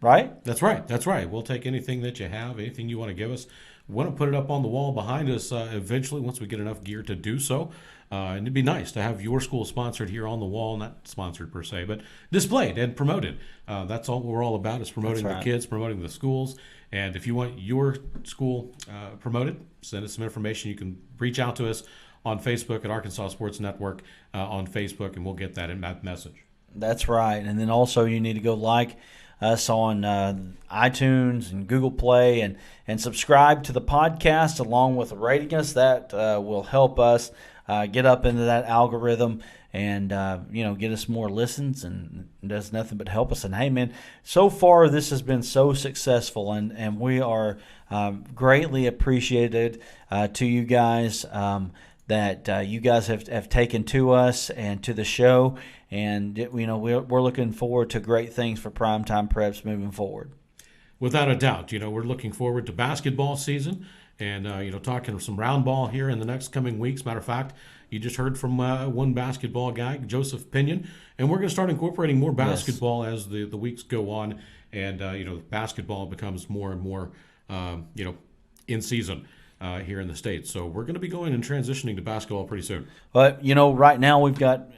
Right? That's right. We'll take anything that you have, anything you want to give us. We want to put it up on the wall behind us eventually once we get enough gear to do so. And it'd be nice to have your school sponsored here on the wall, not sponsored per se, but displayed and promoted. That's all we're all about, is promoting the kids, promoting the schools. And if you want your school promoted, send us some information. You can reach out to us on Facebook at Arkansas Sports Network on Facebook, and we'll get that in that message. That's right. And then also you need to go like us on iTunes and Google Play and subscribe to the podcast along with rating us. That will help us get up into that algorithm and, get us more listens, and does nothing but help us. And, hey, man, so far this has been so successful, and we are greatly appreciated to you guys that you guys have taken to us and to the show. and we're looking forward to great things for Primetime Preps moving forward. Without a doubt, we're looking forward to basketball season and, talking some round ball here in the next coming weeks. Matter of fact, you just heard from one basketball guy, Joseph Pinion, and we're going to start incorporating more basketball as the weeks go on, and, basketball becomes more and more, in season here in the States. So we're going to be going and transitioning to basketball pretty soon. But, right now we've got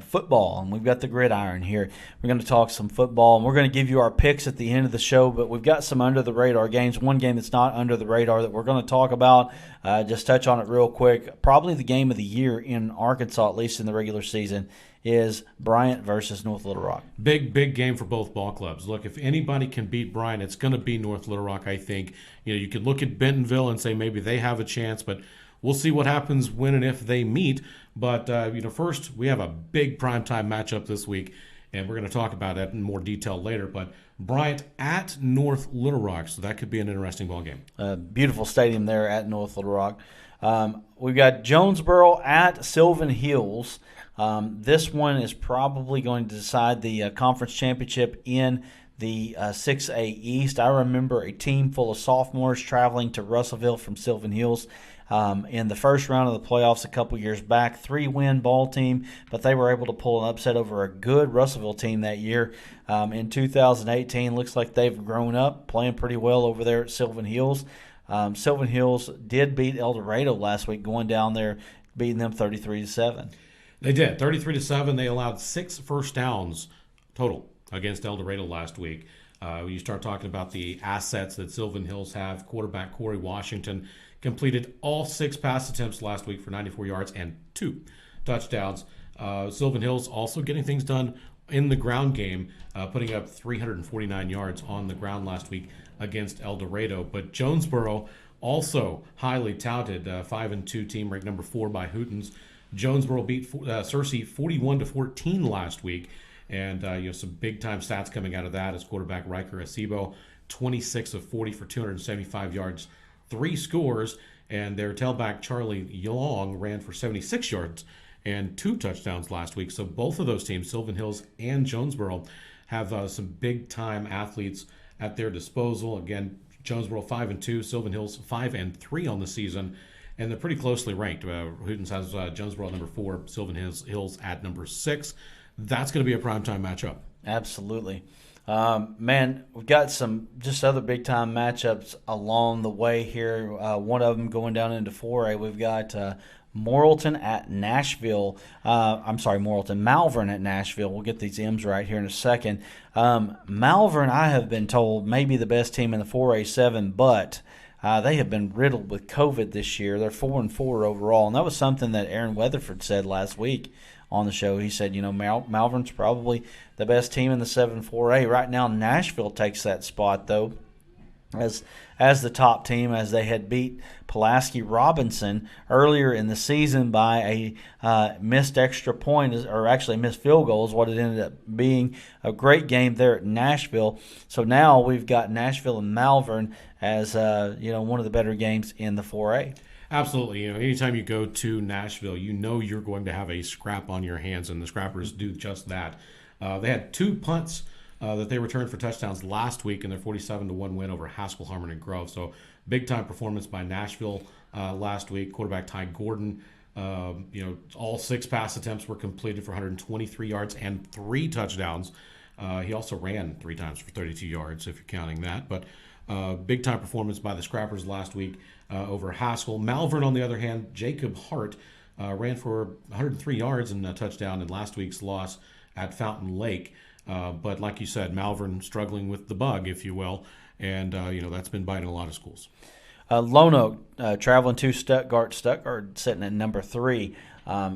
football, and we've got the gridiron here. We're going to talk some football, and we're going to give you our picks at the end of the show, but we've got some under-the-radar games. One game that's not under the radar that we're going to talk about, just touch on it real quick. Probably the game of the year in Arkansas, at least in the regular season, is Bryant versus North Little Rock. Big game for both ball clubs. Look, if anybody can beat Bryant, it's going to be North Little Rock, I think. You can look at Bentonville and say maybe they have a chance, but we'll see what happens when and if they meet. But, first, we have a big primetime matchup this week, and we're going to talk about that in more detail later. But Bryant at North Little Rock, so that could be an interesting ball game. Beautiful stadium there at North Little Rock. We've got Jonesboro at Sylvan Hills. This one is probably going to decide the conference championship in the 6A East. I remember a team full of sophomores traveling to Russellville from Sylvan Hills in the first round of the playoffs a couple years back. 3-win ball team, but they were able to pull an upset over a good Russellville team that year. In 2018, looks like they've grown up, playing pretty well over there at Sylvan Hills. Sylvan Hills did beat El Dorado last week, going down there, beating them 33-7. They did, 33-7. They allowed 6 first downs total against El Dorado last week. You start talking about the assets that Sylvan Hills have. Quarterback Corey Washington completed all 6 pass attempts last week for 94 yards and 2 touchdowns. Sylvan Hills also getting things done in the ground game, putting up 349 yards on the ground last week against El Dorado. But Jonesboro, also highly touted, 5-2 team, ranked number 4 by Hootens. Jonesboro beat Searcy 41-14 last week, and some big-time stats coming out of that as quarterback Riker Acebo, 26 of 40 for 275 yards, 3 scores, and their tailback Charlie Long ran for 76 yards and 2 touchdowns last week. So both of those teams, Sylvan Hills and Jonesboro, have some big-time athletes at their disposal. Again, Jonesboro 5-2, Sylvan Hills 5-3 on the season. And they're pretty closely ranked. Hootens has Jonesboro at number 4, Sylvan Hills at number 6. That's going to be a primetime matchup. Absolutely. Man, we've got some just other big-time matchups along the way here. One of them going down into 4A. We've got Morrilton at Nashville. Malvern at Nashville. We'll get these M's right here in a second. Malvern, I have been told, may be the best team in the 4A7, but they have been riddled with COVID this year. They're 4-4 overall, and that was something that Aaron Weatherford said last week on the show. He said, Malvern's probably the best team in the 7-4A. Right now, Nashville takes that spot, though, as the top team, as they had beat Pulaski Robinson earlier in the season by a missed extra point, or actually missed field goal is what it ended up being. A great game there at Nashville. So now we've got Nashville and Malvern as one of the better games in the 4A. Absolutely. Anytime you go to Nashville, you're going to have a scrap on your hands, and the Scrappers do just that. They had 2 punts that they returned for touchdowns last week in their 47-1 win over Haskell, Harmon, and Grove. So big-time performance by Nashville last week. Quarterback Ty Gordon, all 6 pass attempts were completed for 123 yards and 3 touchdowns. He also ran 3 times for 32 yards, if you're counting that. But big-time performance by the Scrappers last week over Haskell. Malvern, on the other hand, Jacob Hart ran for 103 yards and a touchdown in last week's loss at Fountain Lake. But like you said, Malvern struggling with the bug, if you will, and that's been biting a lot of schools. Lone Oak traveling to Stuttgart. Stuttgart sitting at number 3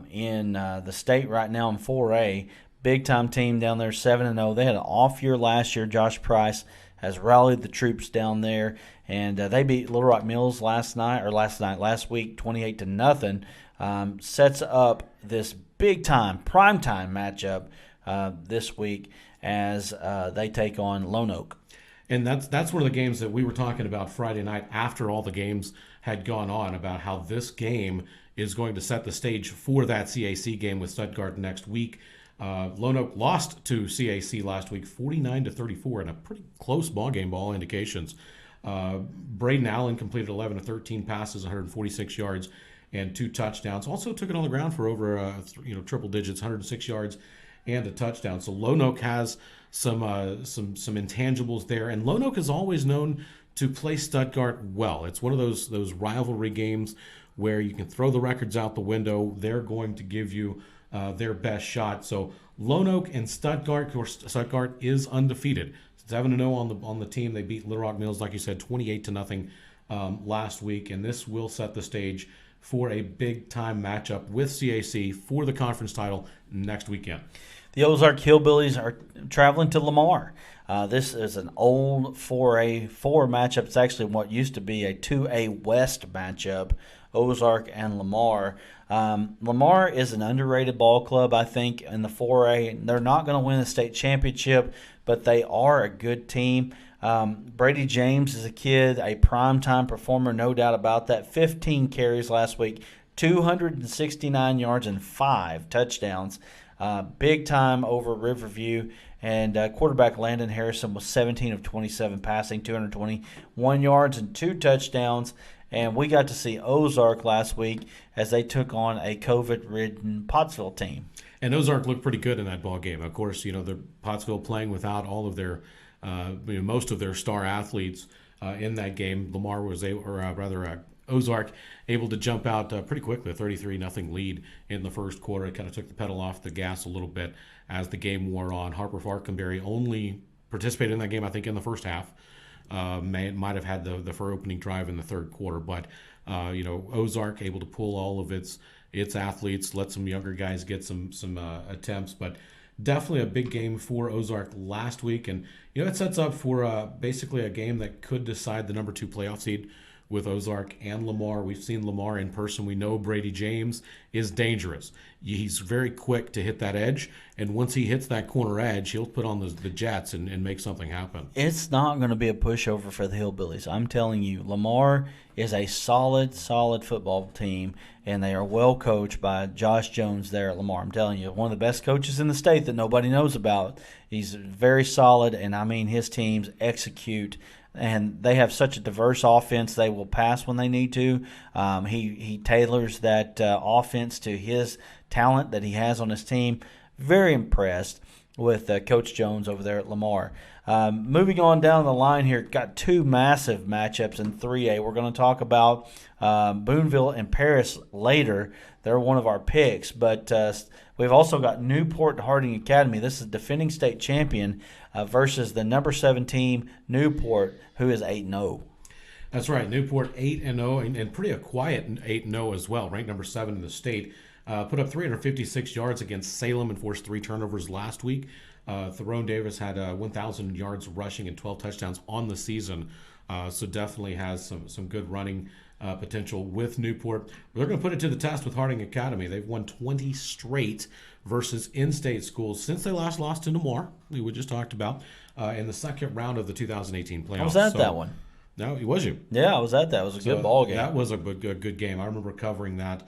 in the state right now in 4A. Big-time team down there, 7-0. They had an off year last year. Josh Price has rallied the troops down there, and they beat Little Rock Mills last week, 28-0. Sets up this big-time, primetime matchup this week as they take on Lone Oak. And that's one of the games that we were talking about Friday night after all the games had gone on, about how this game is going to set the stage for that CAC game with Stuttgart next week. Lone Oak lost to CAC last week, 49-34, in a pretty close ball game by all indications. Braden Allen completed 11 of 13 passes, 146 yards, and 2 touchdowns. Also took it on the ground for over triple digits, 106 yards and a touchdown. So Lone Oak has some intangibles there, and Lone Oak is always known to play Stuttgart well. It's one of those rivalry games where you can throw the records out the window. They're going to give you their best shot. So Lone Oak and Stuttgart, of course, Stuttgart is undefeated. 7-0 on the team. They beat Little Rock Mills, like you said, 28-0 last week, and this will set the stage for a big-time matchup with CAC for the conference title next weekend. The Ozark Hillbillies are traveling to Lamar. This is an old 4A4 matchup. It's actually what used to be a 2A West matchup, Ozark and Lamar. Lamar is an underrated ball club, I think, in the 4A. They're not going to win the state championship, but they are a good team. Brady James is a kid, a primetime performer, no doubt about that. 15 carries last week, 269 yards and 5 touchdowns. Big time over Riverview. And quarterback Landon Harrison was 17 of 27 passing, 221 yards and 2 touchdowns. And we got to see Ozark last week as they took on a COVID-ridden Pottsville team. And Ozark looked pretty good in that ball game. Of course, the Pottsville playing without all of their, most of their star athletes in that game. Lamar was Ozark able to jump out pretty quickly, a 33-0 lead in the first quarter. It kind of took the pedal off the gas a little bit as the game wore on. Harper Farkenberry only participated in that game, I think, in the first half. Might have had the for opening drive in the third quarter, but Ozark able to pull all of its athletes, let some younger guys get some attempts, but definitely a big game for Ozark last week, and it sets up for basically a game that could decide the number 2 playoff seed with Ozark and Lamar. We've seen Lamar in person. We know Brady James is dangerous. He's very quick to hit that edge, and once he hits that corner edge, he'll put on the jets and make something happen. It's not going to be a pushover for the Hillbillies. I'm telling you, Lamar is a solid football team, and they are well coached by Josh Jones there at Lamar. I'm telling you, one of the best coaches in the state that nobody knows about. He's very solid, and I mean his teams execute. And they have such a diverse offense. They will pass when they need to. He tailors that offense to his talent that he has on his team. Very impressed with Coach Jones over there at Lamar. Moving on down the line here, got 2 massive matchups in 3A. We're going to talk about Boonville and Paris later. They're one of our picks. But we've also got Newport Harding Academy. This is defending state champion versus the number 7 team, Newport, who is 8-0. That's right. Newport 8-0 and pretty a quiet 8-0 as well, ranked number 7 in the state. Put up 356 yards against Salem and forced 3 turnovers last week. Tyrone Davis had 1,000 yards rushing and 12 touchdowns on the season. So definitely has some good running potential with Newport. They're going to put it to the test with Harding Academy. They've won 20 straight versus in-state schools since they last lost to Namar, we just talked about, in the second round of the 2018 playoffs. I was at that one. No, was you? Yeah, I was at that. It was a good ball game. That was a good game. I remember covering that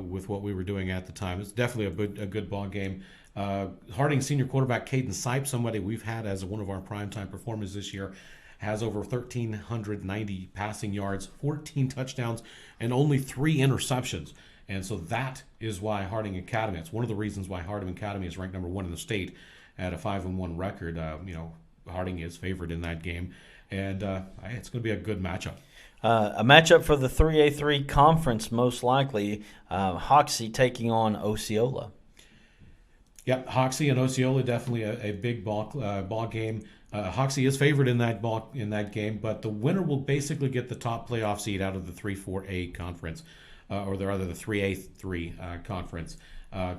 with what we were doing at the time. It's definitely a good ball game. Harding senior quarterback Caden Sipe, somebody we've had as one of our primetime performers this year, has over 1,390 passing yards, 14 touchdowns, and only 3 interceptions. And so that is why Harding Academy, it's one of the reasons why Harding Academy is ranked number 1 in the state at a 5-1 record. Harding is favored in that game. And it's going to be a good matchup. A matchup for the 3A3 conference, most likely. Hoxie taking on Osceola. Yep, Hoxie and Osceola definitely a big ball game. Hoxie is favored in that game, but the winner will basically get the top playoff seed out of the 3-4A conference, or the 3A3 conference.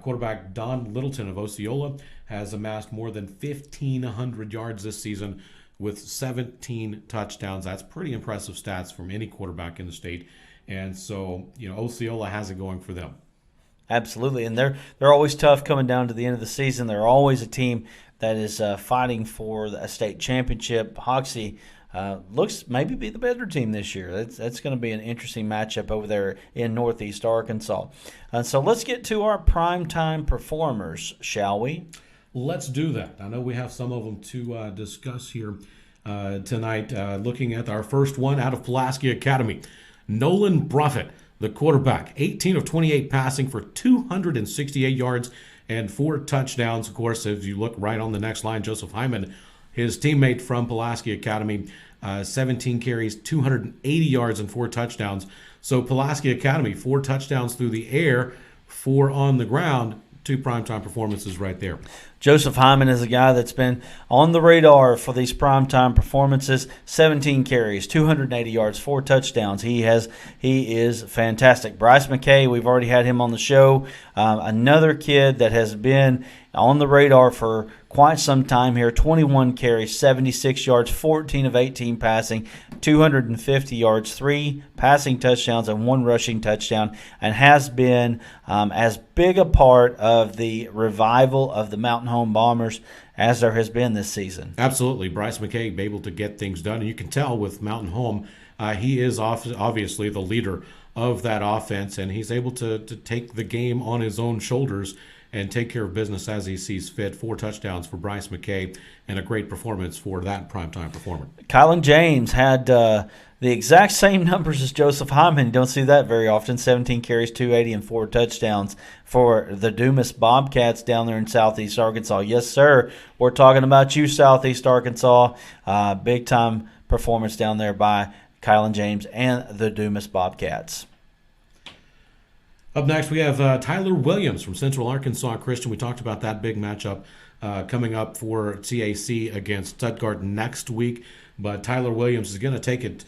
Quarterback Don Littleton of Osceola has amassed more than 1,500 yards this season with 17 touchdowns. That's pretty impressive stats from any quarterback in the state. And so, Osceola has it going for them. Absolutely, and they're always tough coming down to the end of the season. They're always a team that is fighting for a state championship. Hoxie looks maybe be the better team this year. That's going to be an interesting matchup over there in Northeast Arkansas. So let's get to our primetime performers, shall we? Let's do that. I know we have some of them to discuss here tonight. Looking at our first one out of Pulaski Academy, Nolan Bruffett, the quarterback, 18 of 28 passing for 268 yards and 4 touchdowns. Of course, if you look right on the next line, Joseph Hyman, his teammate from Pulaski Academy, 17 carries, 280 yards and 4 touchdowns. So Pulaski Academy, 4 touchdowns through the air, 4 on the ground. 2 primetime performances right there. Joseph Hyman is a guy that's been on the radar for these primetime performances. 17 carries, 280 yards, 4 touchdowns. He is fantastic. Bryce McKay, we've already had him on the show. Another kid that has been on the radar for quite some time here. 21 carries, 76 yards, 14 of 18 passing, 250 yards, 3 passing touchdowns, and 1 rushing touchdown, and has been as big a part of the revival of the Mountain Home Bombers as there has been this season. Absolutely. Bryce McKay able to get things done. And you can tell with Mountain Home, he is obviously the leader of that offense, and he's able to take the game on his own shoulders and take care of business as he sees fit. 4 touchdowns for Bryce McKay and a great performance for that primetime performer. Kylan James had the exact same numbers as Joseph Hyman. You don't see that very often. 17 carries, 280, and 4 touchdowns for the Dumas Bobcats down there in Southeast Arkansas. Yes, sir. We're talking about you, Southeast Arkansas. Big-time performance down there by Kylan James and the Dumas Bobcats. Up next, we have Tyler Williams from Central Arkansas Christian. We talked about that big matchup coming up for TAC against Stuttgart next week. But Tyler Williams is going to take it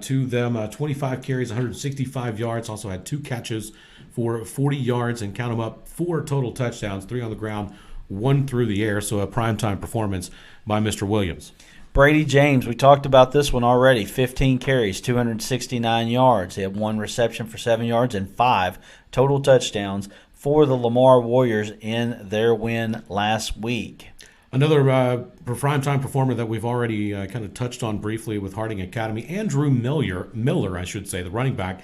to them. 25 carries, 165 yards. Also had 2 catches for 40 yards, and count them up, 4 total touchdowns, 3 on the ground, 1 through the air. So a primetime performance by Mr. Williams. Brady James, we talked about this one already. 15 carries, 269 yards. He had 1 reception for 7 yards and 5 total touchdowns for the Lamar Warriors in their win last week. Another primetime performer that we've already kind of touched on briefly with Harding Academy, Andrew Miller, the running back,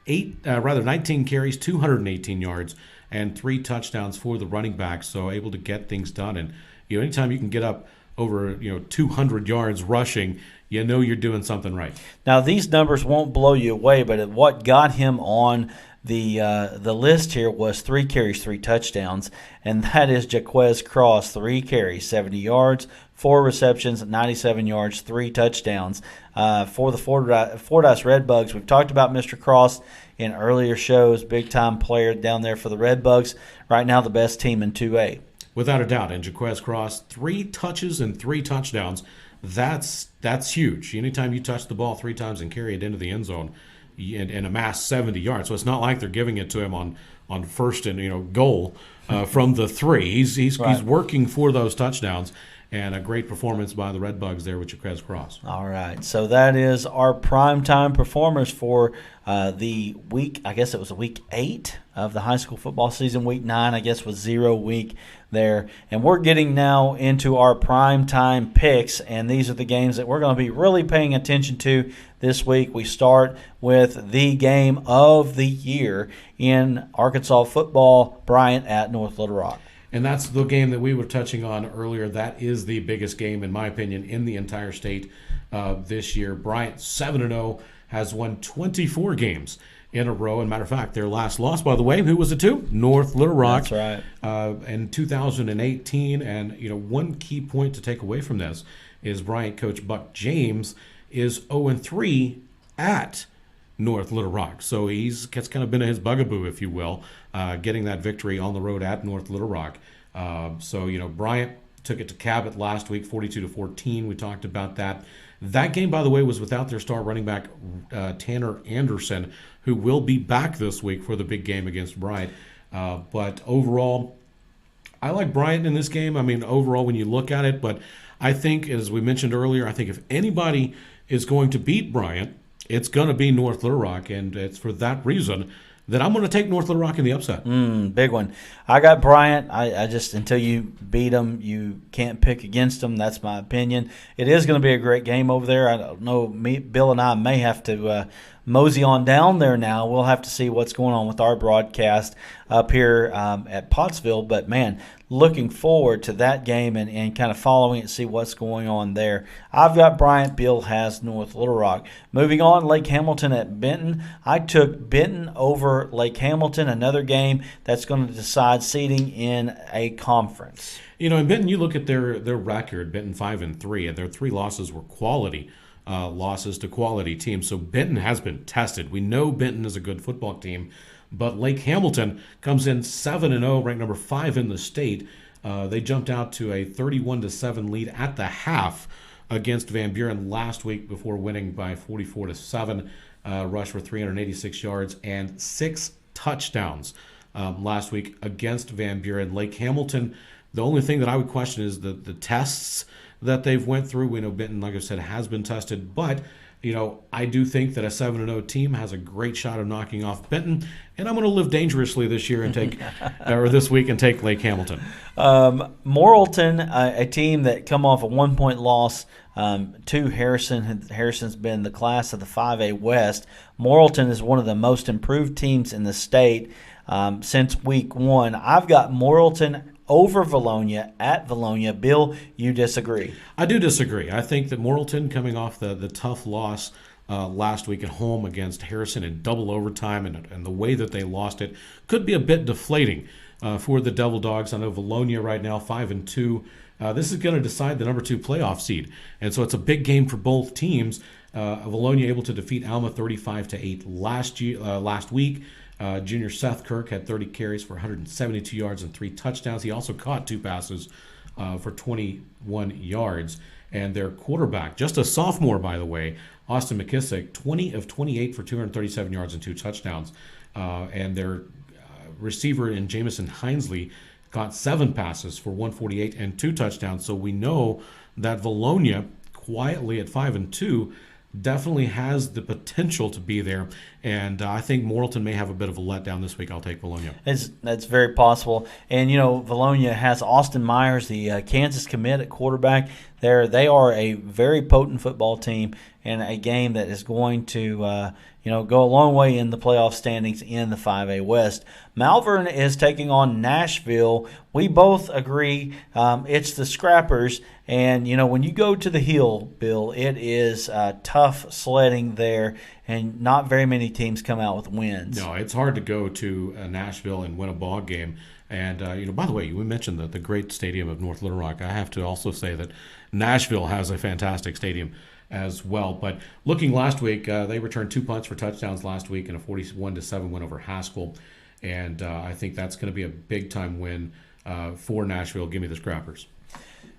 19 carries, 218 yards, and 3 touchdowns for the running back. So able to get things done, and anytime you can get up over 200 yards rushing, you're doing something right. Now these numbers won't blow you away, but what got him on the list here was 3 carries, 3 touchdowns, and that is Jaquez Cross, 3 carries, 70 yards, 4 receptions, 97 yards, 3 touchdowns for the Fordyce Redbugs. We've talked about Mr. Cross in earlier shows, big-time player down there for the Redbugs. Right now the best team in 2A. Without a doubt, and Jaquez Cross, 3 touches and 3 touchdowns. That's huge. Anytime you touch the ball 3 times and carry it into the end zone and amass 70 yards, so it's not like they're giving it to him on first and goal from the 3. He's working for those touchdowns, and a great performance by the Redbugs there with Jaquez Cross. All right, so that is our primetime performers for the week. I guess it was week 8 of the high school football season. Week 9, I guess, was 0 week there. And we're getting now into our primetime picks, and these are the games that we're going to be really paying attention to this week. We start with the game of the year in Arkansas football, Bryant at North Little Rock. And that's the game that we were touching on earlier. That is the biggest game, in my opinion, in the entire state this year. Bryant, 7-0, has won 24 games in a row. And matter of fact, their last loss, by the way, who was it to? North Little Rock. That's right. In 2018. And, one key point to take away from this is Bryant coach Buck James is 0-3 at North Little Rock. So it's kind of been his bugaboo, if you will, getting that victory on the road at North Little Rock. Bryant took it to Cabot last week, 42-14. We talked about that. That game, by the way, was without their star running back, Tanner Anderson, who will be back this week for the big game against Bryant. But overall, I like Bryant in this game. I mean, overall, when you look at it, but I think, as we mentioned earlier, I think if anybody is going to beat Bryant, it's going to be North Little Rock, and it's for that reason that I'm going to take North Little Rock in the upset. Big one. I got Bryant. I just, until you beat them, you can't pick against them. That's my opinion. It is going to be a great game over there. I don't know. Bill and I may have to mosey on down there now. We'll have to see what's going on with our broadcast up here at Pottsville. But, man, looking forward to that game and kind of following it, see what's going on there. I've got Bryant. Bill has North Little Rock. Moving on, Lake Hamilton at Benton. I took Benton over Lake Hamilton, another game that's going to decide seeding in a conference. You know, in Benton, you look at their record, Benton 5-3, and their 3 losses were quality losses to quality teams. So Benton has been tested. We know Benton is a good football team, but Lake Hamilton comes in 7-0, ranked number 5 in the state. They jumped out to a 31-7 lead at the half against Van Buren last week before winning by 44-7. Rushed for 386 yards and 6 touchdowns last week against Van Buren. Lake Hamilton, the only thing that I would question is the tests that they've went through. We know Benton, like I said, has been tested, but you know, I do think that a 7-0 team has a great shot of knocking off Benton, and I'm going to live dangerously this year and take, or this week, and take Lake Hamilton. Morrilton, a team that come off a 1-point loss to Harrison. Harrison's been the class of the 5A West. Morrilton is one of the most improved teams in the state since week 1. I've got Morrilton over Valonia at Valonia. Bill, you disagree? I do disagree. I think that Morrilton, coming off the tough loss last week at home against Harrison in double overtime, and the way that they lost it, could be a bit deflating for the Devil Dogs. I know Valonia right now 5-2. This is going to decide the number 2 playoff seed, and so it's a big game for both teams. Valonia able to defeat Alma 35-8 last week. Junior Seth Kirk had 30 carries for 172 yards and 3 touchdowns. He also caught 2 passes for 21 yards. And their quarterback, just a sophomore, by the way, Austin McKissick, 20 of 28 for 237 yards and 2 touchdowns. And their receiver in Jamison Hinesley caught 7 passes for 148 and 2 touchdowns. So we know that Valonia, quietly at 5-2, definitely has the potential to be there, and I think Morrilton may have a bit of a letdown this week. I'll take Valonia. That's very possible. And, you know, Valonia has Austin Myers, the Kansas commit at quarterback. They are a very potent football team, and a game that is going to go a long way in the playoff standings in the 5A West. Malvern is taking on Nashville. We both agree it's the Scrappers. And, you know, when you go to the Hill, Bill, it is tough sledding there, and not very many teams come out with wins. No, it's hard to go to Nashville and win a ball game. And, by the way, we mentioned the great stadium of North Little Rock. I have to also say that Nashville has a fantastic stadium as well. But looking last week, they returned 2 punts for touchdowns last week in a 41-7 win over Haskell. And I think that's going to be a big-time win for Nashville. Give me the Scrappers.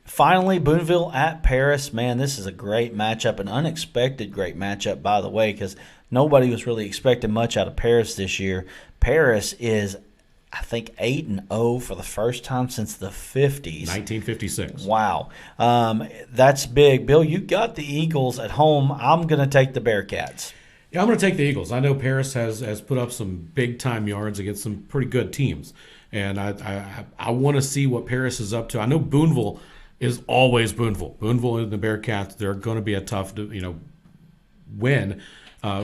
Finally, Boonville at Paris. Man, this is a great matchup, an unexpected great matchup, by the way, because nobody was really expecting much out of Paris this year. Paris is, I think, 8-0 for the first time since the 50s. 1956. Wow. That's big. Bill, you got the Eagles at home. I'm going to take the Bearcats. Yeah, I'm going to take the Eagles. I know Paris has put up some big-time yards against some pretty good teams, and I want to see what Paris is up to. I know Boonville is always Boonville. Boonville and the Bearcats, they're going to be a tough, win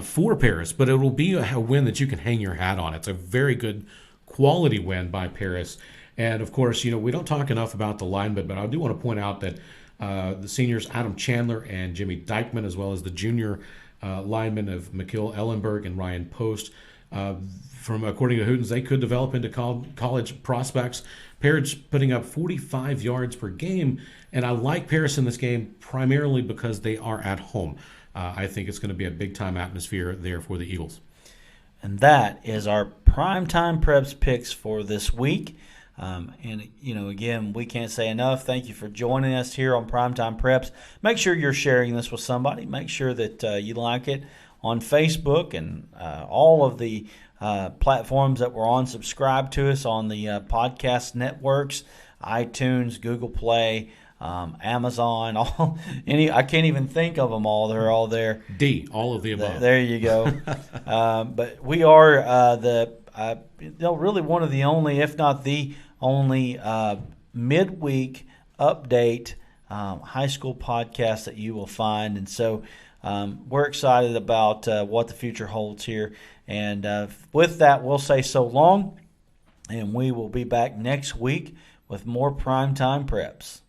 for Paris, but it will be a win that you can hang your hat on. It's a very good quality win by Paris. And, of course, we don't talk enough about the linemen, but I do want to point out that the seniors Adam Chandler and Jimmy Dykeman, as well as the junior linemen of McKill Ellenberg and Ryan Post, according to Hootens, they could develop into college prospects. Paris putting up 45 yards per game, and I like Paris in this game primarily because they are at home. I think it's going to be a big-time atmosphere there for the Eagles. And that is our Primetime Preps picks for this week. Again, we can't say enough. Thank you for joining us here on Primetime Preps. Make sure you're sharing this with somebody. Make sure that you like it on Facebook and all of the platforms that we're on. Subscribe to us on the podcast networks, iTunes, Google Play, Amazon, I can't even think of them all. They're all there. D, all of the above. There you go. But we are really one of the only, if not the only, midweek update high school podcast that you will find. And so we're excited about what the future holds here. And with that, we'll say so long, and we will be back next week with more Primetime Preps.